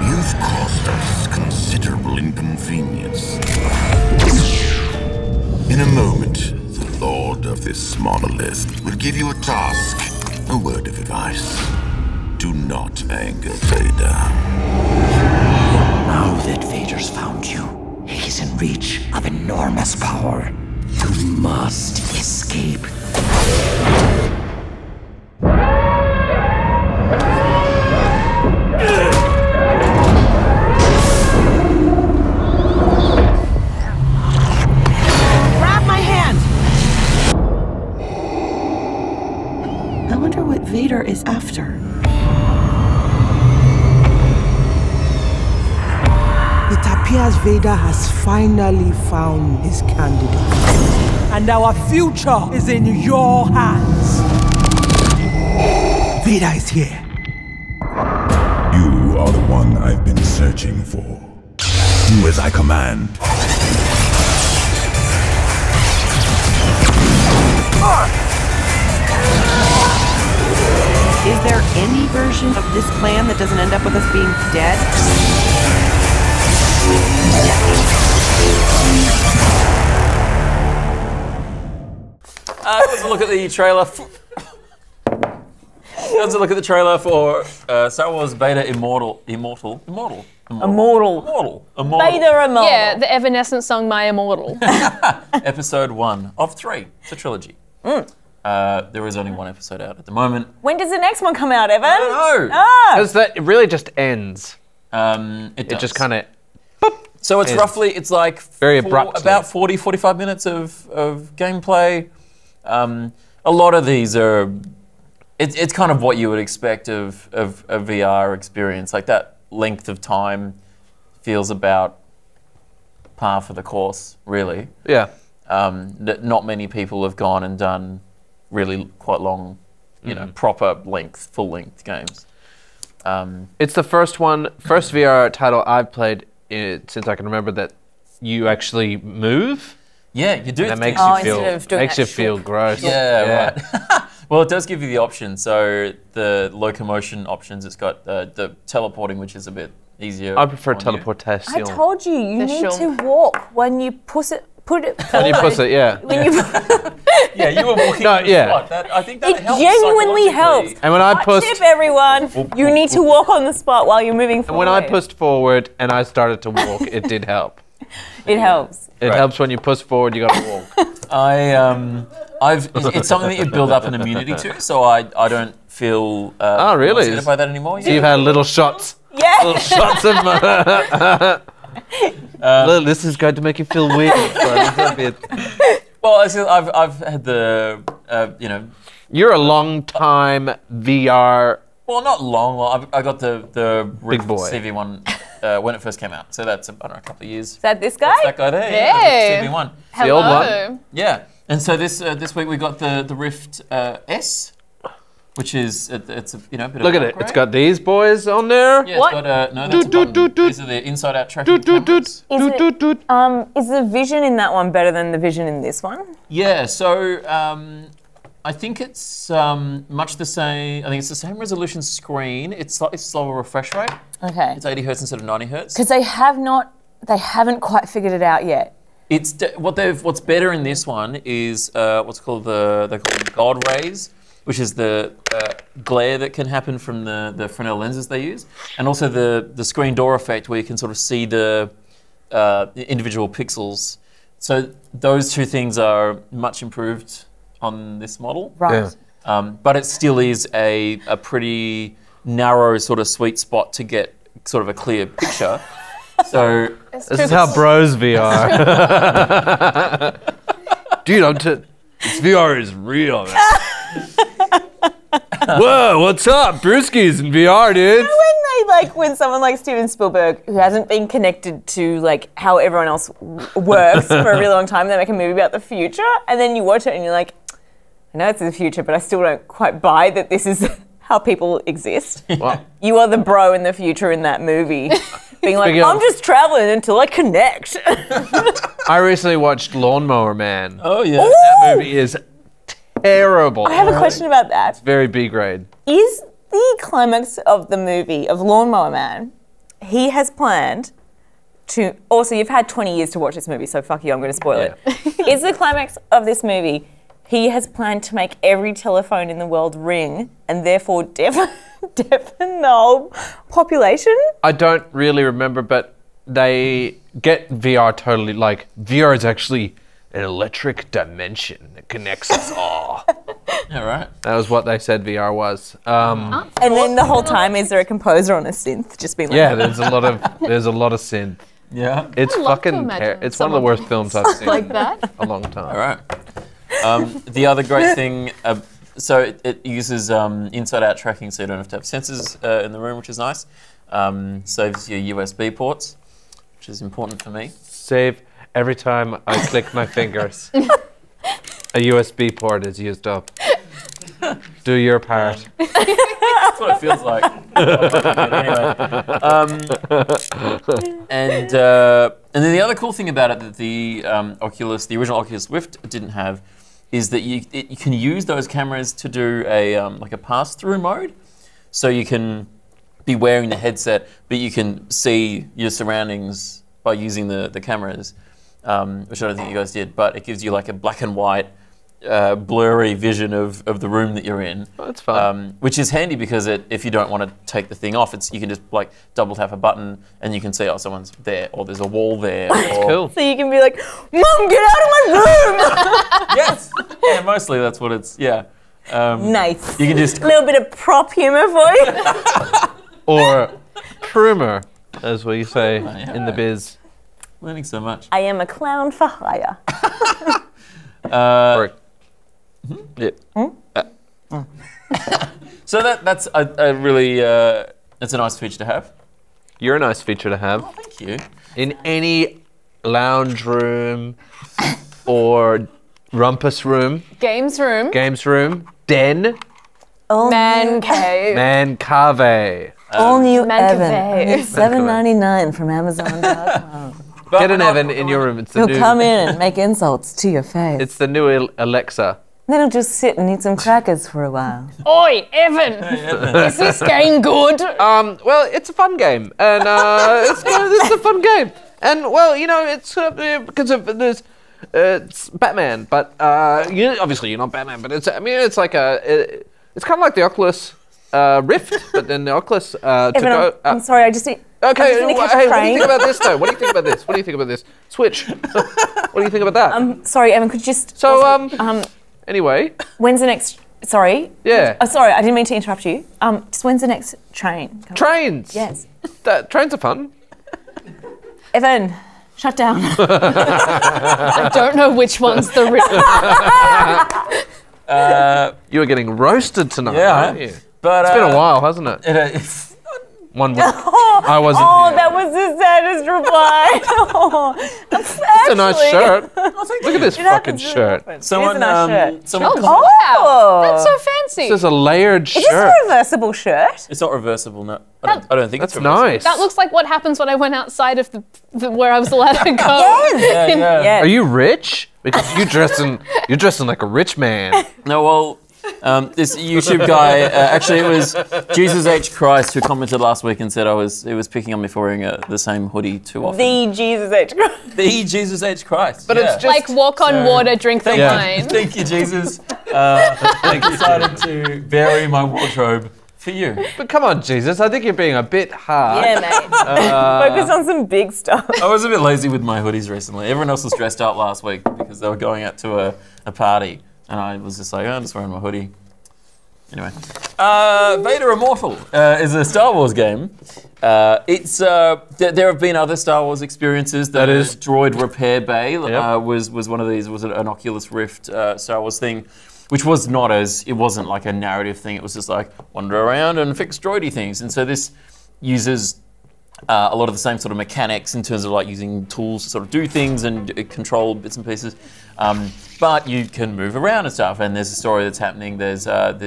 You've caused us considerable inconvenience. In a moment, the Lord of this monolith will give you a task, a word of advice. Do not anger Vader. Now that Vader's found you, he's in reach of enormous power. You must escape. Grab my hand! I wonder what Vader is after. It appears Vader has finally found his candidate. And our future is in your hands. Vader is here. You are the one I've been searching for. Do as I command. Is there any version of this plan that doesn't end up with us being dead? Let's look at the trailer. Let's look at the trailer for Star Wars Vader Immortal. Immortal. Immortal. Vader Immortal. Yeah, the Evanescence song "My Immortal." Episode 1 of 3. It's a trilogy. There is only one episode out at the moment. When does the next one come out, Evan? I don't know. Because that it really just ends. It just does. kind of. So it's roughly, it's like Very abruptly. about 40, 45 minutes of gameplay. A lot of these are, it's kind of what you would expect of a VR experience. Like that length of time feels about par for the course, really. Yeah. Not many people have gone and done really quite long, proper length, full length games. It's the first VR title I've played since I can remember that you actually move. Yeah, you do. That makes you feel gross. Yeah, right. Well, it does give you the option. So the locomotion options, it's got the teleporting, which is a bit easier. I prefer teleportation. I told you, you need to walk when you put it When you push it, yeah. When you Yeah, you were walking. No, yeah. That, I think that it helps. genuinely helps. And when I Hot pushed, tip, everyone, you need to walk on the spot while you're moving and forward. when I pushed forward and I started to walk, it did help. It helps. It helps when you push forward. You got to walk. It's something that you build up an immunity to, so I don't feel really upset by that anymore. So you've had little shots. Yeah. Little shots of this is going to make you feel weird. Well, I've had the You're a long time VR. Well, not long. I got the Big boy CV1 when it first came out. So that's I don't know, a couple of years. Is that this guy? That's that guy there. Hey. Yeah, CV1. The old one. Yeah. And so this week we got the Rift S, which is it's a bit of Look at it. upgrade. It's got these boys on there. Yeah, it's got no. That's a button. These are the inside-out tracking cameras. Is the vision in that one better than the vision in this one? Yeah. So I think it's much the same. I think it's the same resolution screen. It's slightly slower refresh rate. Okay. It's 80 hertz instead of 90 hertz. Because they haven't quite figured it out yet. It's what's better in this one is what's called they call them God rays, which is the glare that can happen from the Fresnel lenses they use, and also the screen door effect where you can sort of see the individual pixels. So those two things are much improved on this model. Right. Yeah. But it still is a pretty narrow sort of sweet spot to get sort of a clear picture. So this is how bros VR. Dude, this VR is real, man. Whoa, what's up? Brewskis in VR, dude. When someone like Steven Spielberg, who hasn't been connected to like how everyone else works for a really long time, they make a movie about the future, and then you watch it and you're like, I know it's the future, but I still don't quite buy that this is how people exist. Wow. You are the bro in the future in that movie. Being like, Speaking I'm of- just traveling until I connect. I recently watched Lawnmower Man. oh yeah. That movie is terrible. I have a question about that. Very B grade. Is the climax of the movie of Lawnmower Man, he has planned to, also you've had 20 years to watch this movie, so fuck you, I'm going to spoil it. Is the climax of this movie, he has planned to make every telephone in the world ring and therefore deafen the whole population? I don't really remember, but they get VR totally, like, VR is actually an electric dimension that connects us all. Yeah, right. That was what they said VR was. And then the whole time, is there a composer on a synth just being like, Yeah, there's a lot of synth. Yeah. It's I'd love to fucking imagine it's one of the someone worst films I've seen like that. in a long time. All right. The other great thing, so it uses inside-out tracking, so you don't have to have sensors in the room, which is nice. Saves your USB ports. which is important for me. Save every time I click my fingers. A USB port is used up. Do your part. That's what it feels like. Anyway. And then the other cool thing about it that the original Oculus Rift didn't have, is that you can use those cameras to do a like a pass-through mode. So you can be wearing the headset, but you can see your surroundings by using the cameras, which I don't think you guys did. But it gives you like a black and white, blurry vision of the room that you're in. Oh, that's fun. Which is handy because if you don't want to take the thing off, you can just like double tap a button and you can see, oh, someone's there, or there's a wall there. That's cool. So you can be like, Mom, get out of my room! Yes. Yeah, mostly that's what it's, yeah. Nice. You can just... A little bit of prop humor for you. Or prumer, as we say in the biz. Learning so much. I am a clown for hire. So that's a really that's a nice feature to have. You're a nice feature to have. Oh, thank you. In any lounge room or rumpus room, Games room. den, Man cave. man cave. All new Man Evan. cave. It's $7.99 from Amazon.com. Get an Evan in your room. It's the He'll new. come in and make insults to your face. It's the new Alexa. Then he'll just sit and eat some crackers for a while. Oi, Evan. Is this game good? Well, it's a fun game, and it's a fun game, and well, you know, it's because there's it's Batman, but obviously you're not Batman, but it's it's like it's kind of like the Oculus Rift, but then the Oculus Evan, I'm sorry, I just need. Okay, I'm just gonna catch a hey, what do you train. think about this though? What do you think about this? What do you think about this? Switch. What do you think about that? Sorry, Evan, could you just. So, also, anyway. when's the next. Sorry. Yeah. Oh, sorry, I didn't mean to interrupt you. Just when's the next train? Trains. Yes. Trains are fun. Evan, shut down. I don't know which one's the real. You were getting roasted tonight, Yeah, aren't you? But It's been a while, hasn't it? 1 week. I wasn't Oh, here. that was the saddest reply. It's a nice shirt. Look at this fucking shirt. Someone, shirt. someone Oh, wow. That's so fancy. This is a layered shirt. Is this a reversible shirt? It's not reversible, no. I don't think That's it's reversible. nice. That looks like what happens when I went outside of the where I was allowed to go. Yes. Yeah. Yes. Are you rich? Because you're dressing like a rich man. No, well, this YouTube guy, actually it was Jesus H. Christ who commented last week and said he was picking on me for wearing the same hoodie too often. The Jesus H. Christ. The Jesus H. Christ. But yeah. it's just Like walk on water, drink the wine. Thank you, Jesus. I decided to vary my wardrobe for you. But come on, Jesus. I think you're being a bit hard. Yeah, mate. Focus on some big stuff. I was a bit lazy with my hoodies recently. Everyone else was dressed up last week because they were going out to a party. And I was just like, I'm just wearing my hoodie. Anyway. Vader Immortal is a Star Wars game. There have been other Star Wars experiences. That is Droid Repair Bay was one of these, was an Oculus Rift Star Wars thing, which was not it wasn't like a narrative thing. It was just like wander around and fix droidy things. And so this uses a lot of the same sort of mechanics in terms of like using tools to sort of do things and control bits and pieces. But you can move around and stuff, and there's a story that's happening. There's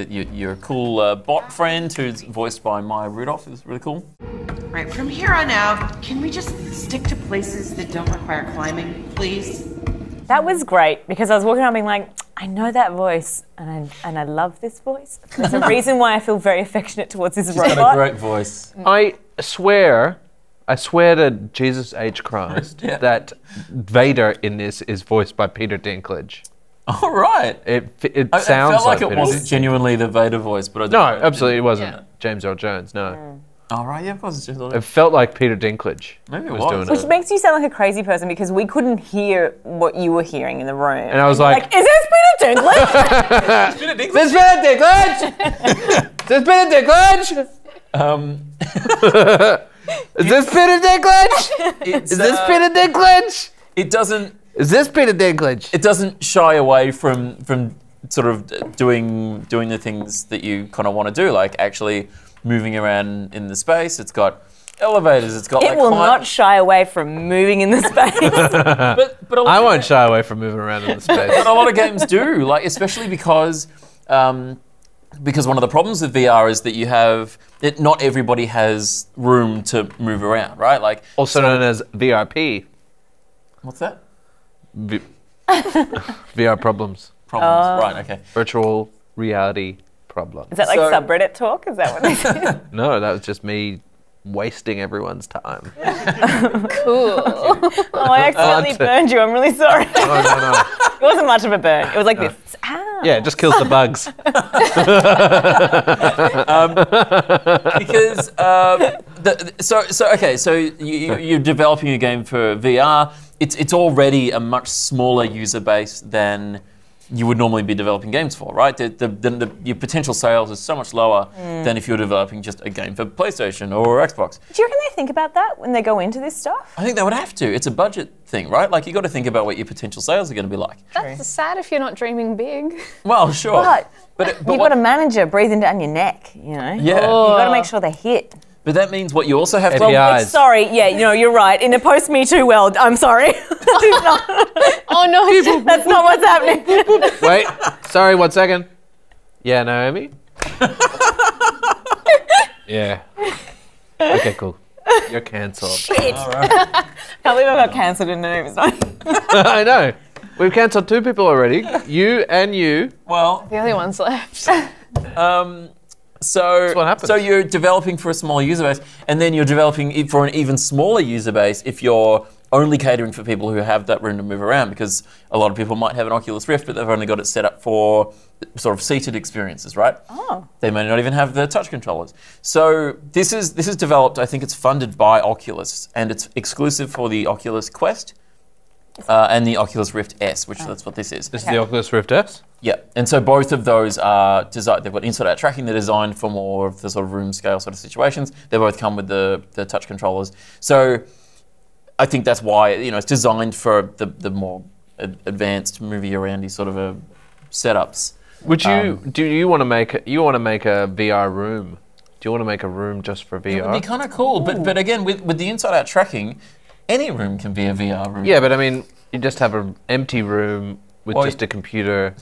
you're a cool bot friend who's voiced by Maya Rudolph. It's really cool. Right, from here on out, can we just stick to places that don't require climbing, please? That was great because I was walking around being like, I know that voice and I love this voice. There's a reason why I feel very affectionate towards this robot. She's got a great voice. I swear to Jesus H. Christ that Vader in this is voiced by Peter Dinklage. All right. It I sounds felt like it Peter wasn't Dinklage. genuinely the Vader voice, but I No, absolutely it wasn't. Yeah. James Earl Jones, no. All right, yeah, of course it's just It felt like Peter Dinklage. Maybe it was was. doing Which it. makes you sound like a crazy person because we couldn't hear what you were hearing in the room. And I was like, is this Peter Dinklage? Peter Dinklage? This Peter Dinklage! Is this Peter Dinklage? Is this Peter Dinklage? It doesn't. Is this Peter Dinklage? It doesn't shy away from sort of doing the things that you kind of want to do, like actually moving around in the space. It's got elevators. It's got It will not shy away from moving in the space. But a lot I of won't shy away from moving around in the space. But a lot of games do, like especially because one of the problems with VR is that you have not everybody has room to move around, right? Like Also known as VRP. what's that? VR problems. Problems, right? Okay. Virtual reality problems. Is that like subreddit talk? Is that what they say? No, that was just me wasting everyone's time. Cool. Oh, I accidentally burned you. I'm really sorry. No. It wasn't much of a burn. It was like this. Ow. Yeah, it just kills the bugs. Because so you're developing a game for VR. It's already a much smaller user base than you would normally be developing games for, right? Your potential sales is so much lower than if you're developing just a game for PlayStation or Xbox. Do you reckon they think about that when they go into this stuff? I think they would have to. It's a budget thing, right? Like you got to think about what your potential sales are going to be like. That's sad if you're not dreaming big. Well, sure. But you've got a manager breathing down your neck, you know? Yeah. You've got to make sure they hit. But that means what you also have to... APIs. Sorry, yeah, you're right. In a post-Me Too world, I'm sorry. Oh no, That's not what's happening. Wait, sorry, 1 second. Yeah, Naomi? Yeah. Okay, cool. You're cancelled. Shit. Can't believe I got cancelled in Naomi's time. I know. We've cancelled 2 people already. You and you. Well... the only ones left. So, what happens. so you're developing for a smaller user base, and then you're developing for an even smaller user base if you're only catering for people who have that room to move around, because a lot of people might have an Oculus Rift, but they've only got it set up for sort of seated experiences, right? Oh. They may not even have the touch controllers. So this is developed, I think it's funded by Oculus, and it's exclusive for the Oculus Quest and the Oculus Rift S, which that's what this is. This is the Oculus Rift S? Yeah, and so both of those are designed, they've got inside-out tracking, they're designed for more of the sort of room scale sort of situations. They both come with the touch controllers. So I think that's why, it's designed for the more advanced movie aroundy sort of setups. Would you, do you want to make a VR room? Do you want to make a room just for VR? It would be kind of cool, but again, with the inside-out tracking, any room can be a VR room. Yeah, but I mean, you just have an empty room with just a computer.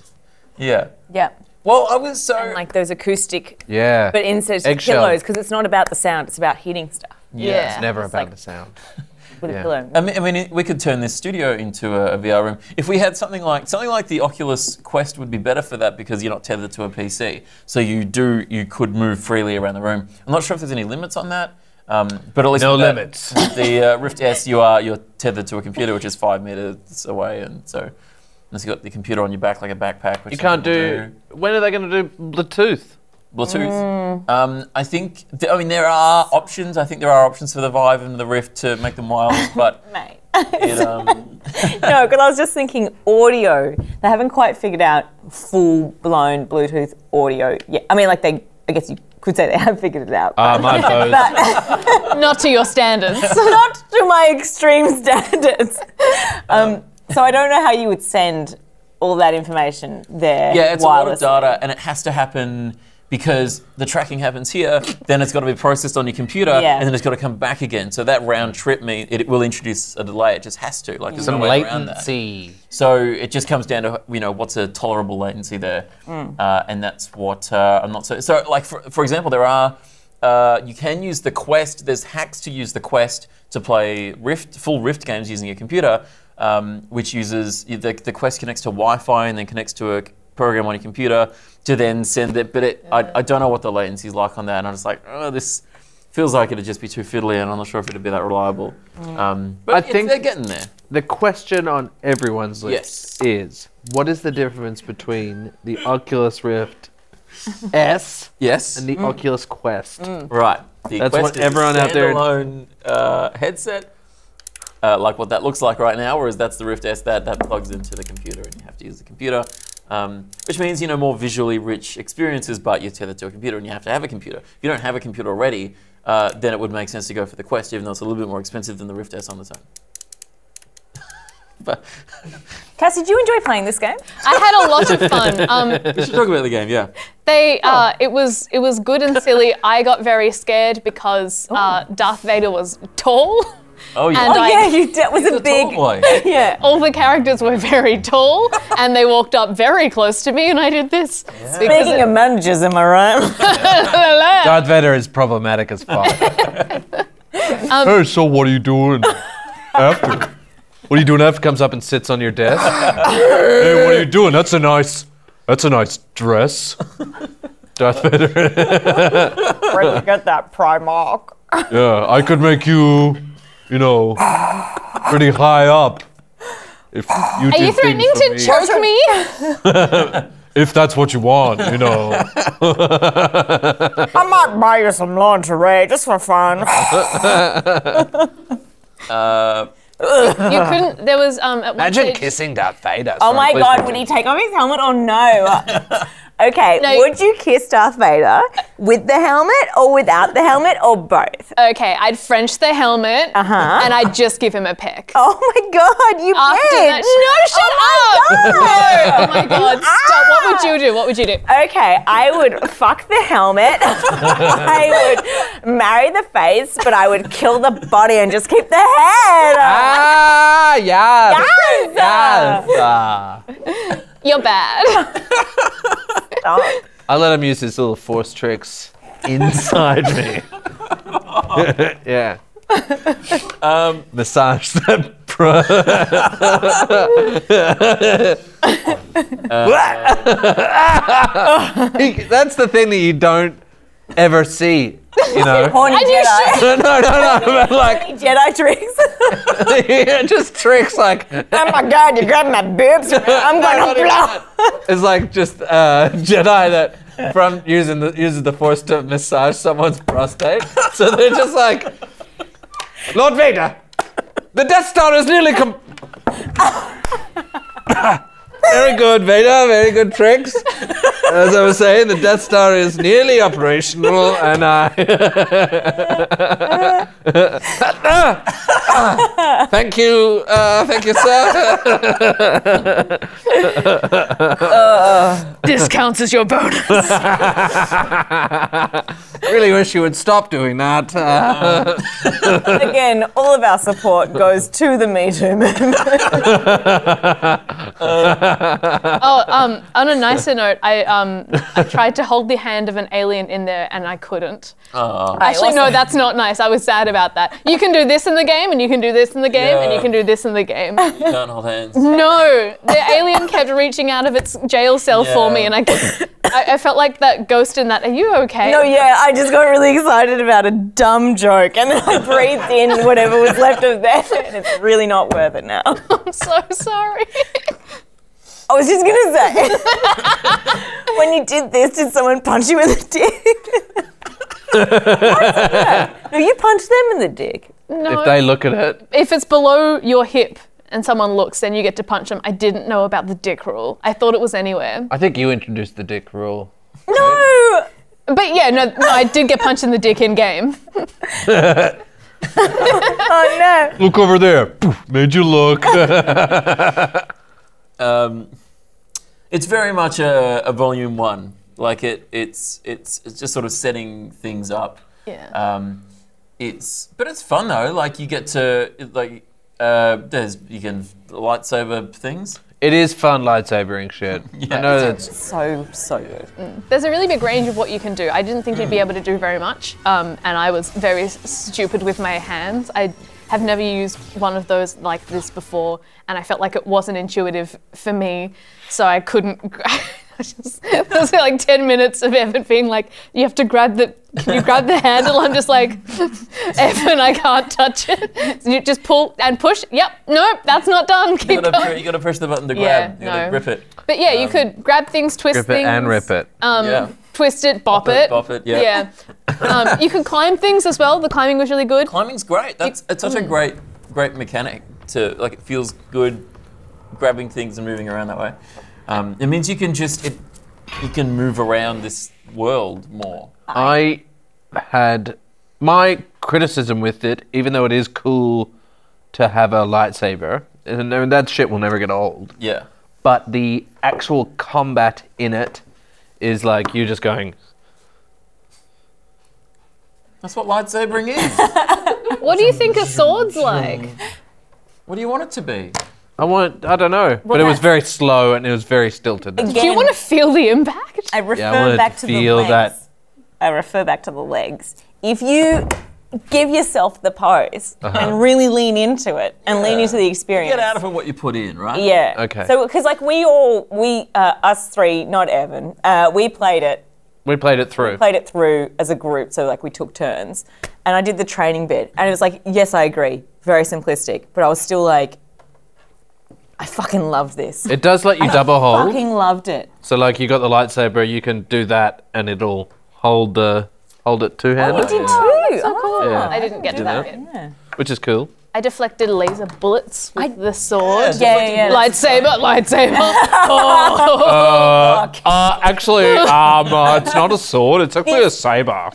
Yeah. Yeah. Well, I was so... And like those acoustic, Yeah. but instead of Eggshell. pillows, because it's not about the sound, it's about hitting stuff Yeah. It's never It's about like- the sound. with Yeah. a pillow. I mean, we could turn this studio into a VR room. If we had something like the Oculus Quest would be better for that because you're not tethered to a PC. So you could move freely around the room. I'm not sure if there's any limits on that, but at least No with that, limits. The Rift S, you're tethered to a computer which is 5 meters away, and so unless you got the computer on your back like a backpack, which You can't do. When are they going to do Bluetooth? Bluetooth. I think, there are options. I think there are options for the Vive and the Rift to make them wireless, but Mate. it, No, because I was just thinking audio. They haven't quite figured out full-blown Bluetooth audio yet. I mean, I guess you could say they have figured it out. My phone. Not to your standards. Not to my extreme standards. So I don't know how you would send all that information there. yeah, it's a lot of wirelessly. data, and it has to happen because the tracking happens here, then it's got to be processed on your computer, Yeah. and then it's got to come back again. So that round trip it will introduce a delay. It just has to. Like there's Some no way around that. latency. So it just comes down to what's a tolerable latency there, and that's what I'm not so. So like for example, there are you can use the Quest. There's hacks to use the Quest to play full Rift games using a computer, which uses the Quest connects to Wi-Fi and then connects to a program on your computer to then send it. But I don't know what the latency is like on that, and I'm just like, oh, this feels like it'd just be too fiddly, and I'm not sure if it'd be that reliable. But I think they're getting there. The question on everyone's Yes. list is, what is the difference between the Oculus Rift S Yes. and the Oculus Quest? Right. The That's Quest what is everyone a out there- standalone headset, like what that looks like right now, whereas that's the Rift S that plugs into the computer and you have to use the computer, which means, more visually rich experiences, but you're tethered to a computer and you have to have a computer. If you don't have a computer already, then it would make sense to go for the Quest, even though it's a little bit more expensive than the Rift S on its own. But Cassie, did you enjoy playing this game? I had a lot of fun. we should talk about the game, yeah. It was good and silly. I got very scared because Darth Vader was tall. Oh yeah. And that was a big. Tall boy. Yeah. All the characters were very tall, and they walked up very close to me, and I did this. Speaking of managers, am I right? Darth Vader is problematic as fuck. Hey, so what are you doing after? What are you doing after? Comes up and sits on your desk. Hey, what are you doing? That's a nice dress. Darth Vader. Where'd you get that Primark? Yeah, I could make you, pretty high up. If you Are did you threatening to things choke me? for me. If that's what you want, I might buy you some lingerie just for fun. You couldn't. There was at one Imagine stage, kissing Darth Vader. Oh my God, would he take off his helmet or no? Okay, No. would you kiss Darth Vader with the helmet or without the helmet or both? Okay, I'd French the helmet, and I'd just give him a peck. Oh my God, you After bitch! that, no, shut up! No, oh my God, stop! What would you do? What would you do? Okay, I would fuck the helmet. I would marry the face, but I would kill the body and just keep the head. Yes. Yes. You're bad. I let him use his little force tricks inside me. Yeah. Massage that that's the thing that you don't ever see, Horny Jedi. No, but like Jedi tricks. yeah, just tricks like Oh my God, you grabbed my boobs. I'm gonna blow. it's like just Jedi that uses the force to massage someone's prostate. So they're just like, Lord Vader, the Death Star is nearly Very good, Vader. Very good tricks. As I was saying, the Death Star is nearly operational, and thank you, sir. This counts as your bonus. Really wish you would stop doing that. Again, all of our support goes to the Me Too movement. On a nicer note, I tried to hold the hand of an alien in there and I couldn't. Actually, no, that's not nice. I was sad about that. You can do this in the game, and you can do this in the game, and you can do this in the game. You can't hold hands. No, the alien kept reaching out of its jail cell for me, and I felt like that ghost in that. Are you okay? No, yeah, I just got really excited about a dumb joke, and then I breathed in whatever was left of that, and it's really not worth it now. I'm so sorry. I was just gonna say, when you did this, did someone punch you in the dick? No, you punched them in the dick. No. If they look at it. If it's below your hip and someone looks, then you get to punch them. I didn't know about the dick rule. I thought it was anywhere. I think you introduced the dick rule. No! But yeah, no, I did get punched in the dick in game. Oh no. Look over there. Poof, made you look. It's very much a volume one. Like it's just sort of setting things up. Yeah. But it's fun though. Like you get to you can lightsaber things. It is fun lightsabering shit. Yeah. I know that's So good. There's a really big range of what you can do. I didn't think you'd be able to do very much, and I was very stupid with my hands. I have never used one of those like this before, and I felt like it wasn't intuitive for me, so I couldn't. There was like 10 minutes of Evan being like, can you grab the handle? I'm just like, Evan, I can't touch it. So you just pull and push. Yep, nope, that's not done. Keep going. You gotta push the button to grab. You gotta grip it. But yeah, you could grab things, twist grip things. it and rip it. Twist it, bop it. Bop it, yeah. Yeah. You can climb things as well. The climbing was really good. Climbing's great. It's such a great mechanic to like. It feels good grabbing things and moving around that way. It means you can move around this world more. I had my criticism with it, even though it is cool to have a lightsaber, and that shit will never get old. Yeah. But the actual combat in it is like you just going. That's what lightsabering is. What do you think a sword's like? What do you want it to be? I don't know, but it was very slow and it was very stilted. Do you want to feel the impact? I refer back to the legs. I refer back to the legs. If you give yourself the pose and really lean into it and lean into the experience. Get out of it what you put in, right? Yeah. Okay. So, because like us three, not Evan, we played it. We played it through. We played it through as a group, so like we took turns. And I did the training bit. And it was like, yes, I agree. Very simplistic. But I was still like, I fucking love this. It does let you double hold. I fucking loved it. So like you got the lightsaber, you can do that and it'll hold it two-handed. Oh, you did too. So cool. Yeah. I didn't get to that bit. Yeah. Which is cool. I deflected laser bullets with the sword. Yeah. Lightsaber. Actually, it's not a sword. It's actually a saber.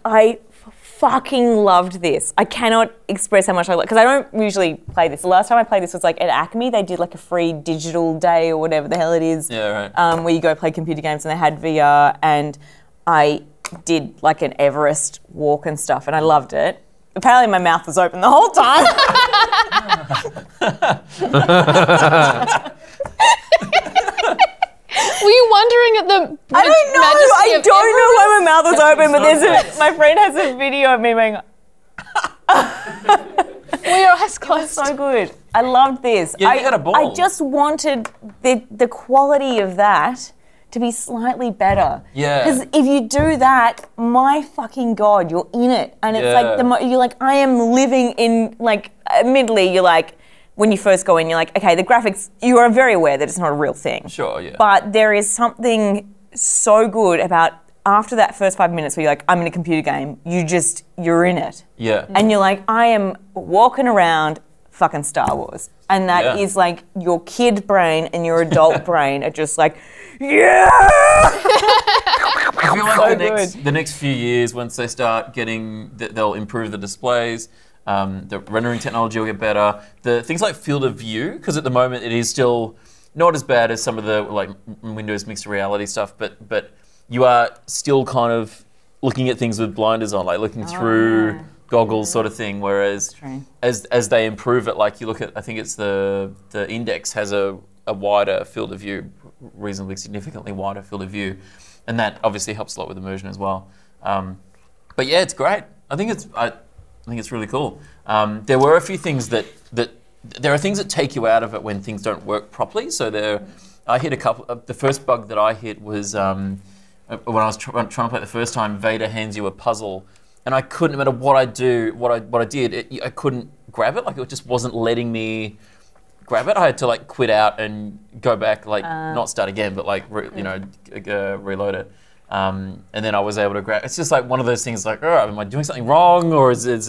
I fucking loved this. I cannot express how much I love because I don't usually play this. The last time I played this was like at Acme. They did like a free digital day or whatever the hell it is. Yeah, right. Where you go play computer games and they had VR and I did like an Everest walk and stuff and I loved it. Apparently my mouth was open the whole time. Were you wondering at the I don't know. I don't know why my mouth was open, but my friend has a video of me being. Were your eyes closed? So good. I loved this. Yeah, you had a ball. I just wanted the quality of that to be slightly better. Yeah. Because if you do that, my fucking God, you're in it. And it's like, you're like, I am living in, like, admittedly, you're like, when you first go in, you're like, okay, the graphics, you are very aware that it's not a real thing. Sure, yeah. But there is something so good about after that first 5 minutes where you're like, I'm in a computer game, you're in it. Yeah. And you're like, I am walking around fucking Star Wars. And that is like your kid brain and your adult brain are just like, yeah! I feel like the next few years, once they start getting, they'll improve the displays, the rendering technology will get better. The things like field of view, because at the moment it is still not as bad as some of the like Windows mixed reality stuff, but you are still kind of looking at things with blinders on, like looking through goggles sort of thing, whereas as they improve it, like you look at, I think it's the Index has a wider field of view, reasonably significantly wider field of view, and that obviously helps a lot with immersion as well. But yeah, it's great. I think it's really cool. There were a few things that there are things that take you out of it when things don't work properly. So I hit a couple. The first bug that I hit was when I was trying to play it the first time. Vader hands you a puzzle, and I couldn't, no matter what I did, I couldn't grab it. Like it just wasn't letting me grab it. I had to like quit out and go back, like not start again, but like reload it. And then I was able to grab. It's just like one of those things. Like, am I doing something wrong, or is it?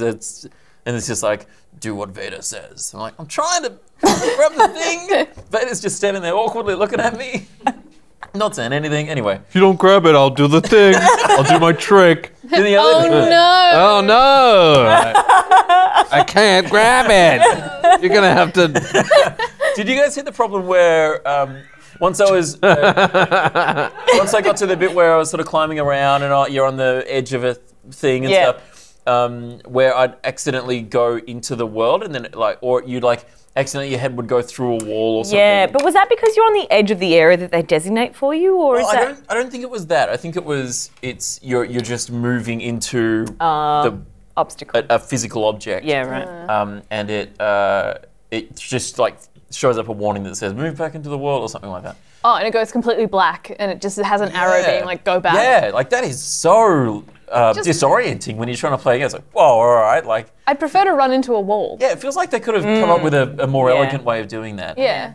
And it's just like, do what Vader says. I'm like, I'm trying to grab the thing. Vader's just standing there awkwardly looking at me, not saying anything. Anyway, if you don't grab it, I'll do the thing. I'll do my trick. Oh no! Oh no! I can't grab it. You're gonna have to. Did you guys hit the problem where once I got to the bit where I was sort of climbing around and you're on the edge of a thing and stuff, where I'd accidentally go into the world and then or you'd accidentally your head would go through a wall or something. Yeah, but was that because you're on the edge of the area that they designate for you, or is that? I don't think it was that. I think you're just moving into the obstacle, a physical object. Yeah, right. And it just like shows up a warning that says move back into the world or something like that. Oh, and it goes completely black, and it just has an arrow being like, go back. Yeah, like that is so disorienting when you're trying to play again. It's like, whoa, all right. Like, I'd prefer to run into a wall. Yeah, it feels like they could have come up with a more elegant way of doing that. Yeah.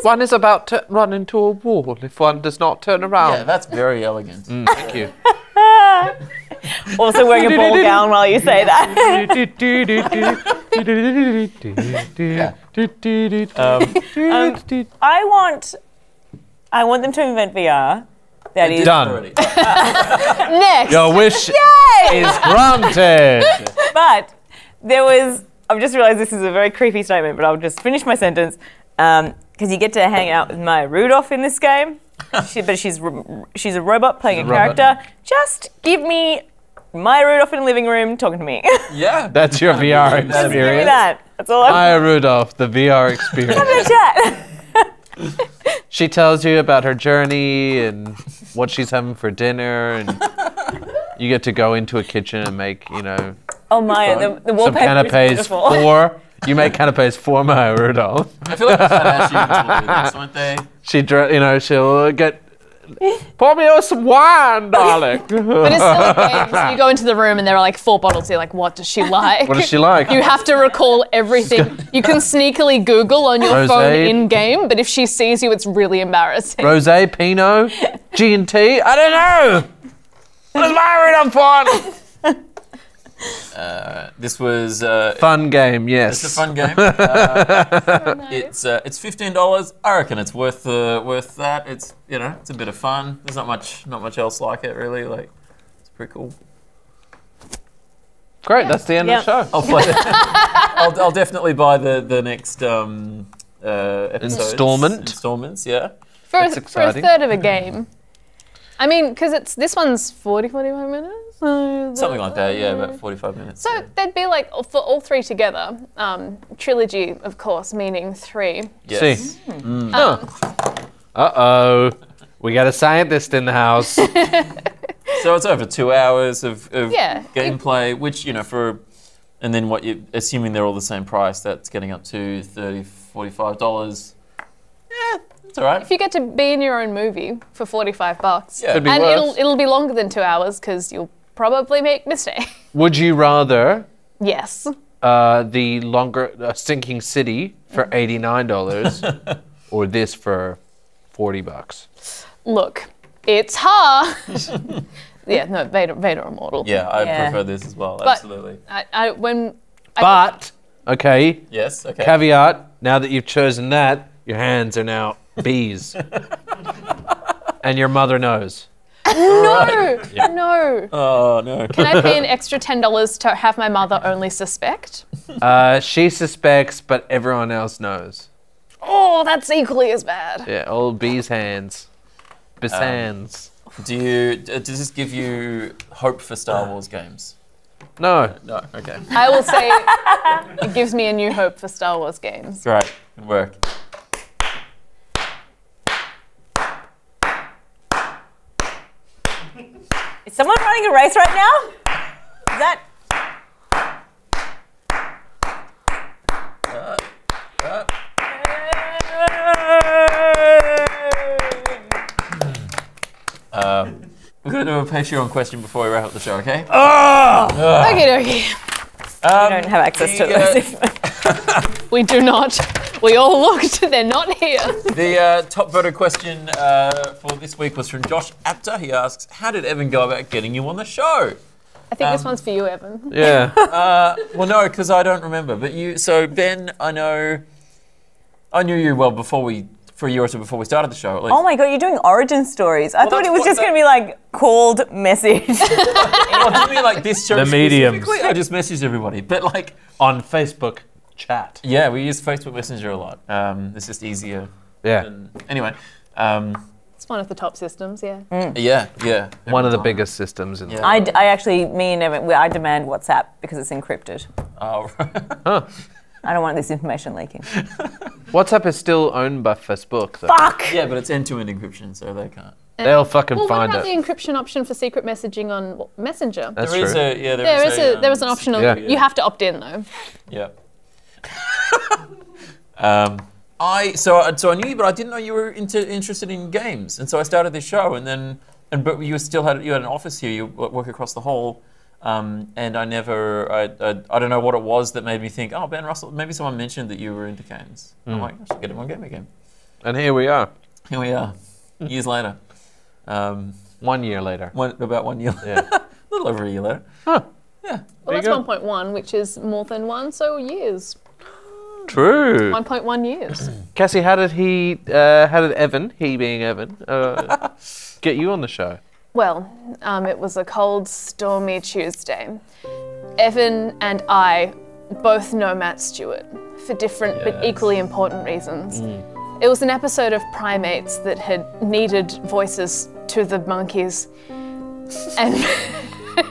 One is about to run into a wall if one does not turn around. Yeah, that's very elegant. Thank you. Also wearing a ball gown while you say that. I want them to invent VR. That is done. Next. Your wish is granted. But I've just realised this is a very creepy statement, but I'll just finish my sentence. Because you get to hang out with Maya Rudolph in this game. but she's a robot playing a robot. character. Just give me Maya Rudolph in the living room talking to me. Yeah. That's your VR Give me experience. that. That's all I'm Maya Rudolph, the VR experience. having a chat. She tells you about her journey and what she's having for dinner, and you get to go into a kitchen and make, you know, Oh Maya, the some wallpaper is canapes beautiful. for. You make canapes for Maya Rudolph. I feel like the Kardashians will do this, won't they? She'll get. Pour me out some wine, darling. But it's still a game. So you go into the room and there are like 4 bottles. You're like, what does she like? What does she like? You have to recall everything. You can sneakily Google on your Rosé. phone in game, but if she sees you, it's really embarrassing. Rosé, Pinot, G&T. I don't know. What is Maya Rudolph on? This was Fun game, yes. it's a fun game. It's $15. I reckon it's worth that. It's it's a bit of fun. There's not much else like it really. Like it's pretty cool. Great, that's the end of the show. I'll play it. I'll definitely buy the next episodes. Installments, yeah. For a exciting. third of a game. I mean, because this one's 45 minutes? Something like that, yeah, about 45 minutes. So they'd be like, for all 3 together, trilogy, of course, meaning 3. Yes. See. Uh-oh. We got a scientist in the house. So it's over 2 hours of Yeah. gameplay, which, and then assuming they're all the same price, that's getting up to $30, $45. Yeah, it's all right. If you get to be in your own movie for $45, Yeah. Could be and worse. it'll be longer than 2 hours because you'll probably make mistakes. Would you rather Yes. the longer Sinking City for $89 or this for $40? Look, it's hard. Yeah, no, Vader Immortal. Yeah, I Yeah. prefer this as well, But absolutely. But, okay, Yes, okay. caveat, now that you've chosen that, your hands are now bees. And your mother knows. No, no. Oh, no. Can I pay an extra $10 to have my mother only suspect? She suspects, but everyone else knows. Oh, that's equally as bad. Yeah, old bees' hands. Bees' hands. Does this give you hope for Star Wars games? No. No, okay. I will say it gives me a new hope for Star Wars games. Great, good work. Is someone running a race right now? Is that? We're going to do a Patreon question before we wrap up the show, okay? Okay, okay. I don't have access to those. We do not. We all looked. They're not here. The top voted question for this week was from Josh Apter. He asks, how did Evan go about getting you on the show? I think this one's for you, Evan. Yeah. Well, no, because I don't remember. But so Ben, I knew you well for a year or two before we started the show, at least. Oh my god, you're doing origin stories. I thought it was just going to be like called message. Well, do you mean like this show The mediums. specifically? I just messaged everybody. But like, On Facebook chat. yeah, we use Facebook Messenger a lot. It's just easier. Yeah. Anyway, It's one of the top systems, yeah. yeah. One of the biggest systems in the Yeah. I actually, me and Evan, I demand WhatsApp because it's encrypted. Oh, Huh. I don't want this information leaking. WhatsApp is still owned by Facebook, though. Fuck! yeah, but it's end-to-end encryption, so they can't. They'll fucking Well, what find about it. the encryption option for secret messaging on Messenger? That's There is true. There is an option. Yeah. You have to opt in though. Yeah. So I knew you, but I didn't know you were interested in games, and so I started this show, but you had an office here. You work across the hall, and I don't know what it was that made me think, oh, Ben Russell. Maybe someone mentioned that you were into games. I'm like, I should get him on Gamey Game. And here we are, Here we are, years later. 1 year later. About 1 year. Yeah. A little over a year later. Huh. Yeah. Well, you that's go. 1.1, which is more than 1, so years. True. 1.1 years. Cassie, how did Evan, he being Evan, get you on the show? Well, it was a cold, stormy Tuesday. Evan and I both know Matt Stewart for different but equally important reasons. It was an episode of Primates that had needed voices to the monkeys. And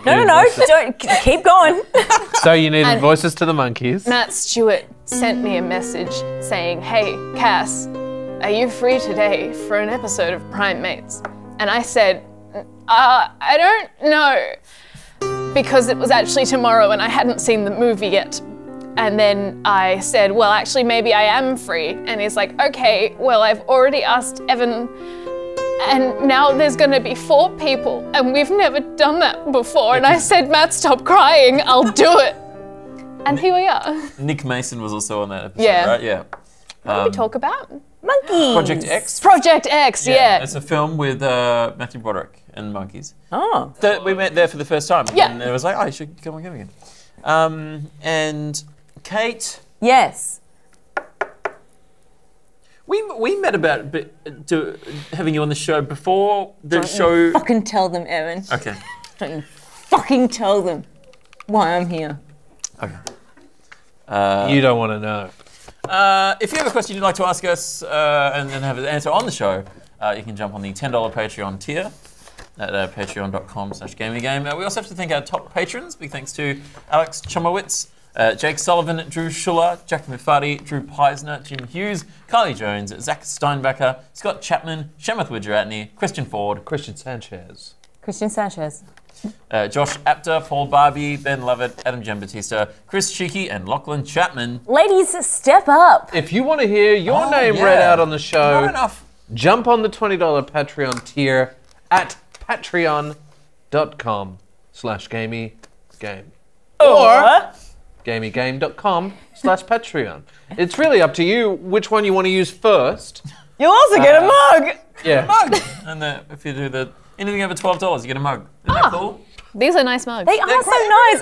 No, don't, keep going. So you needed And- voices to the monkeys. Matt Stewart sent me a message saying, "Hey, Cass, are you free today for an episode of Primates?" And I said, I don't know, because it was actually tomorrow and I hadn't seen the movie yet. And then I said, well, actually, maybe I am free. And he's like, okay, well, I've already asked Evan, and now there's gonna be 4 people, and we've never done that before. And I said, Matt, stop crying, I'll do it. And here we are. Nick Mason was also on that episode, Yeah. right? Yeah. What did we talk about? Monkeys. Project X. Project X, yeah. It's a film with Matthew Broderick and monkeys. Oh. That we met there for the first time. Yeah. And it was like, oh, you should come again. And Kate, Yes. we met about having you on the show before the show. Fucking tell them, Evan. Okay. Don't you fucking tell them why I'm here. Okay. You don't want to know. If you have a question you'd like to ask us and then have an answer on the show, you can jump on the $10 Patreon tier at patreon.com/gameygame. We also have to thank our top patrons. Big thanks to Alex Chomowitz, Jake Sullivan, Drew Schuller, Jack Mufati, Drew Peisner, Jim Hughes, Carly Jones, Zach Steinbacher, Scott Chapman, Shemoth Widgeratney, Christian Ford, Christian Sanchez, Josh Apter, Paul Barbie, Ben Lovett, Adam Giambattista, Chris Cheeky, and Lachlan Chapman. Ladies, step up. If you want to hear your name read out on the show, Not enough. jump on the $20 Patreon tier at patreon.com/gameygame. Or gameygame.com/Patreon. It's really up to you which one you want to use first. You'll also get a mug. Yeah. Mug. And if you do anything over $12, you get a mug. Isn't that cool? These are nice mugs. They are so nice.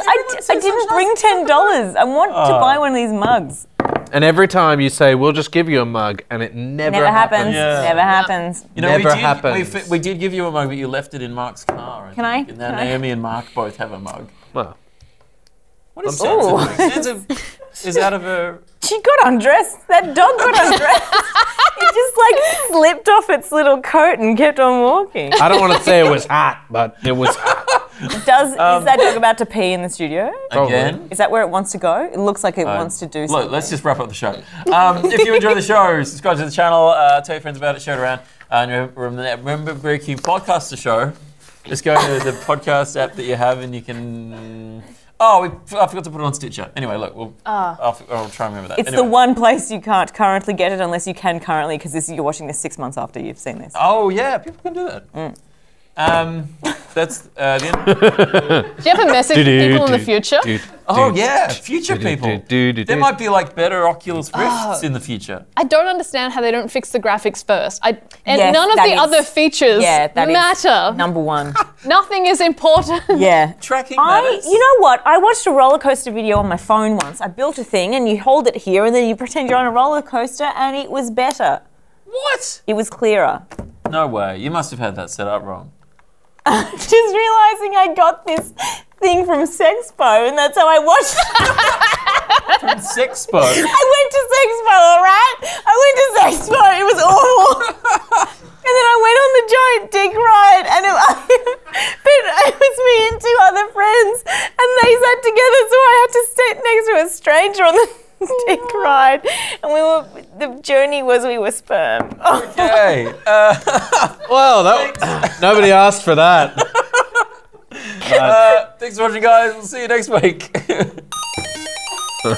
I didn't bring $10. I want to buy one of these mugs. And every time you say, we'll just give you a mug, and it never happens. Yeah. Never happens. You know, Never happens. We did give you a mug, but you left it in Mark's car. Can I? And now Naomi and Mark both have a mug. Well, What is Ooh. Sansa? Sansa is out of her... She got undressed. That dog got undressed. It just like slipped off its little coat and kept on walking. I don't want to say it was hot, but it was hot. Is that dog about to pee in the studio? Again? Is that where it wants to go? It looks like it wants to do something. Look, let's just wrap up the show. If you enjoy the show, subscribe to the channel, tell your friends about it, share it around. And remember Breaking Podcast the show. Just go to the podcast app that you have and you can... Oh, I forgot to put it on Stitcher. Anyway, look, I'll try and remember that. It's anyway. the one place you can't currently get it unless you can currently, because you're watching this 6 months after you've seen this. Oh, yeah, people can do that. That's the end. Do you have a message for people in the future? Oh, yeah, future people. There might be like better Oculus Rifts in the future. I don't understand how they don't fix the graphics first. And Yes, none of that the is- other features that is matter. number one. Nothing is important. Yeah. Tracking matters. You know what? I watched a roller coaster video on my phone once. I built a thing and you hold it here and then you pretend you're on a roller coaster and it was better. What? It was clearer. No way. You must have had that set up wrong. Just realising I got this thing from Sexpo and that's how I watched it. From Sexpo. I went to Sexpo, alright? I went to Sexpo, it was awful. And then I went on the giant dick ride and it was me and 2 other friends and they sat together so I had to sit next to a stranger on the dick ride and the journey was we were sperm. Okay. Well, nobody asked for that. Thanks for watching, guys. We'll see you next week. Ooh.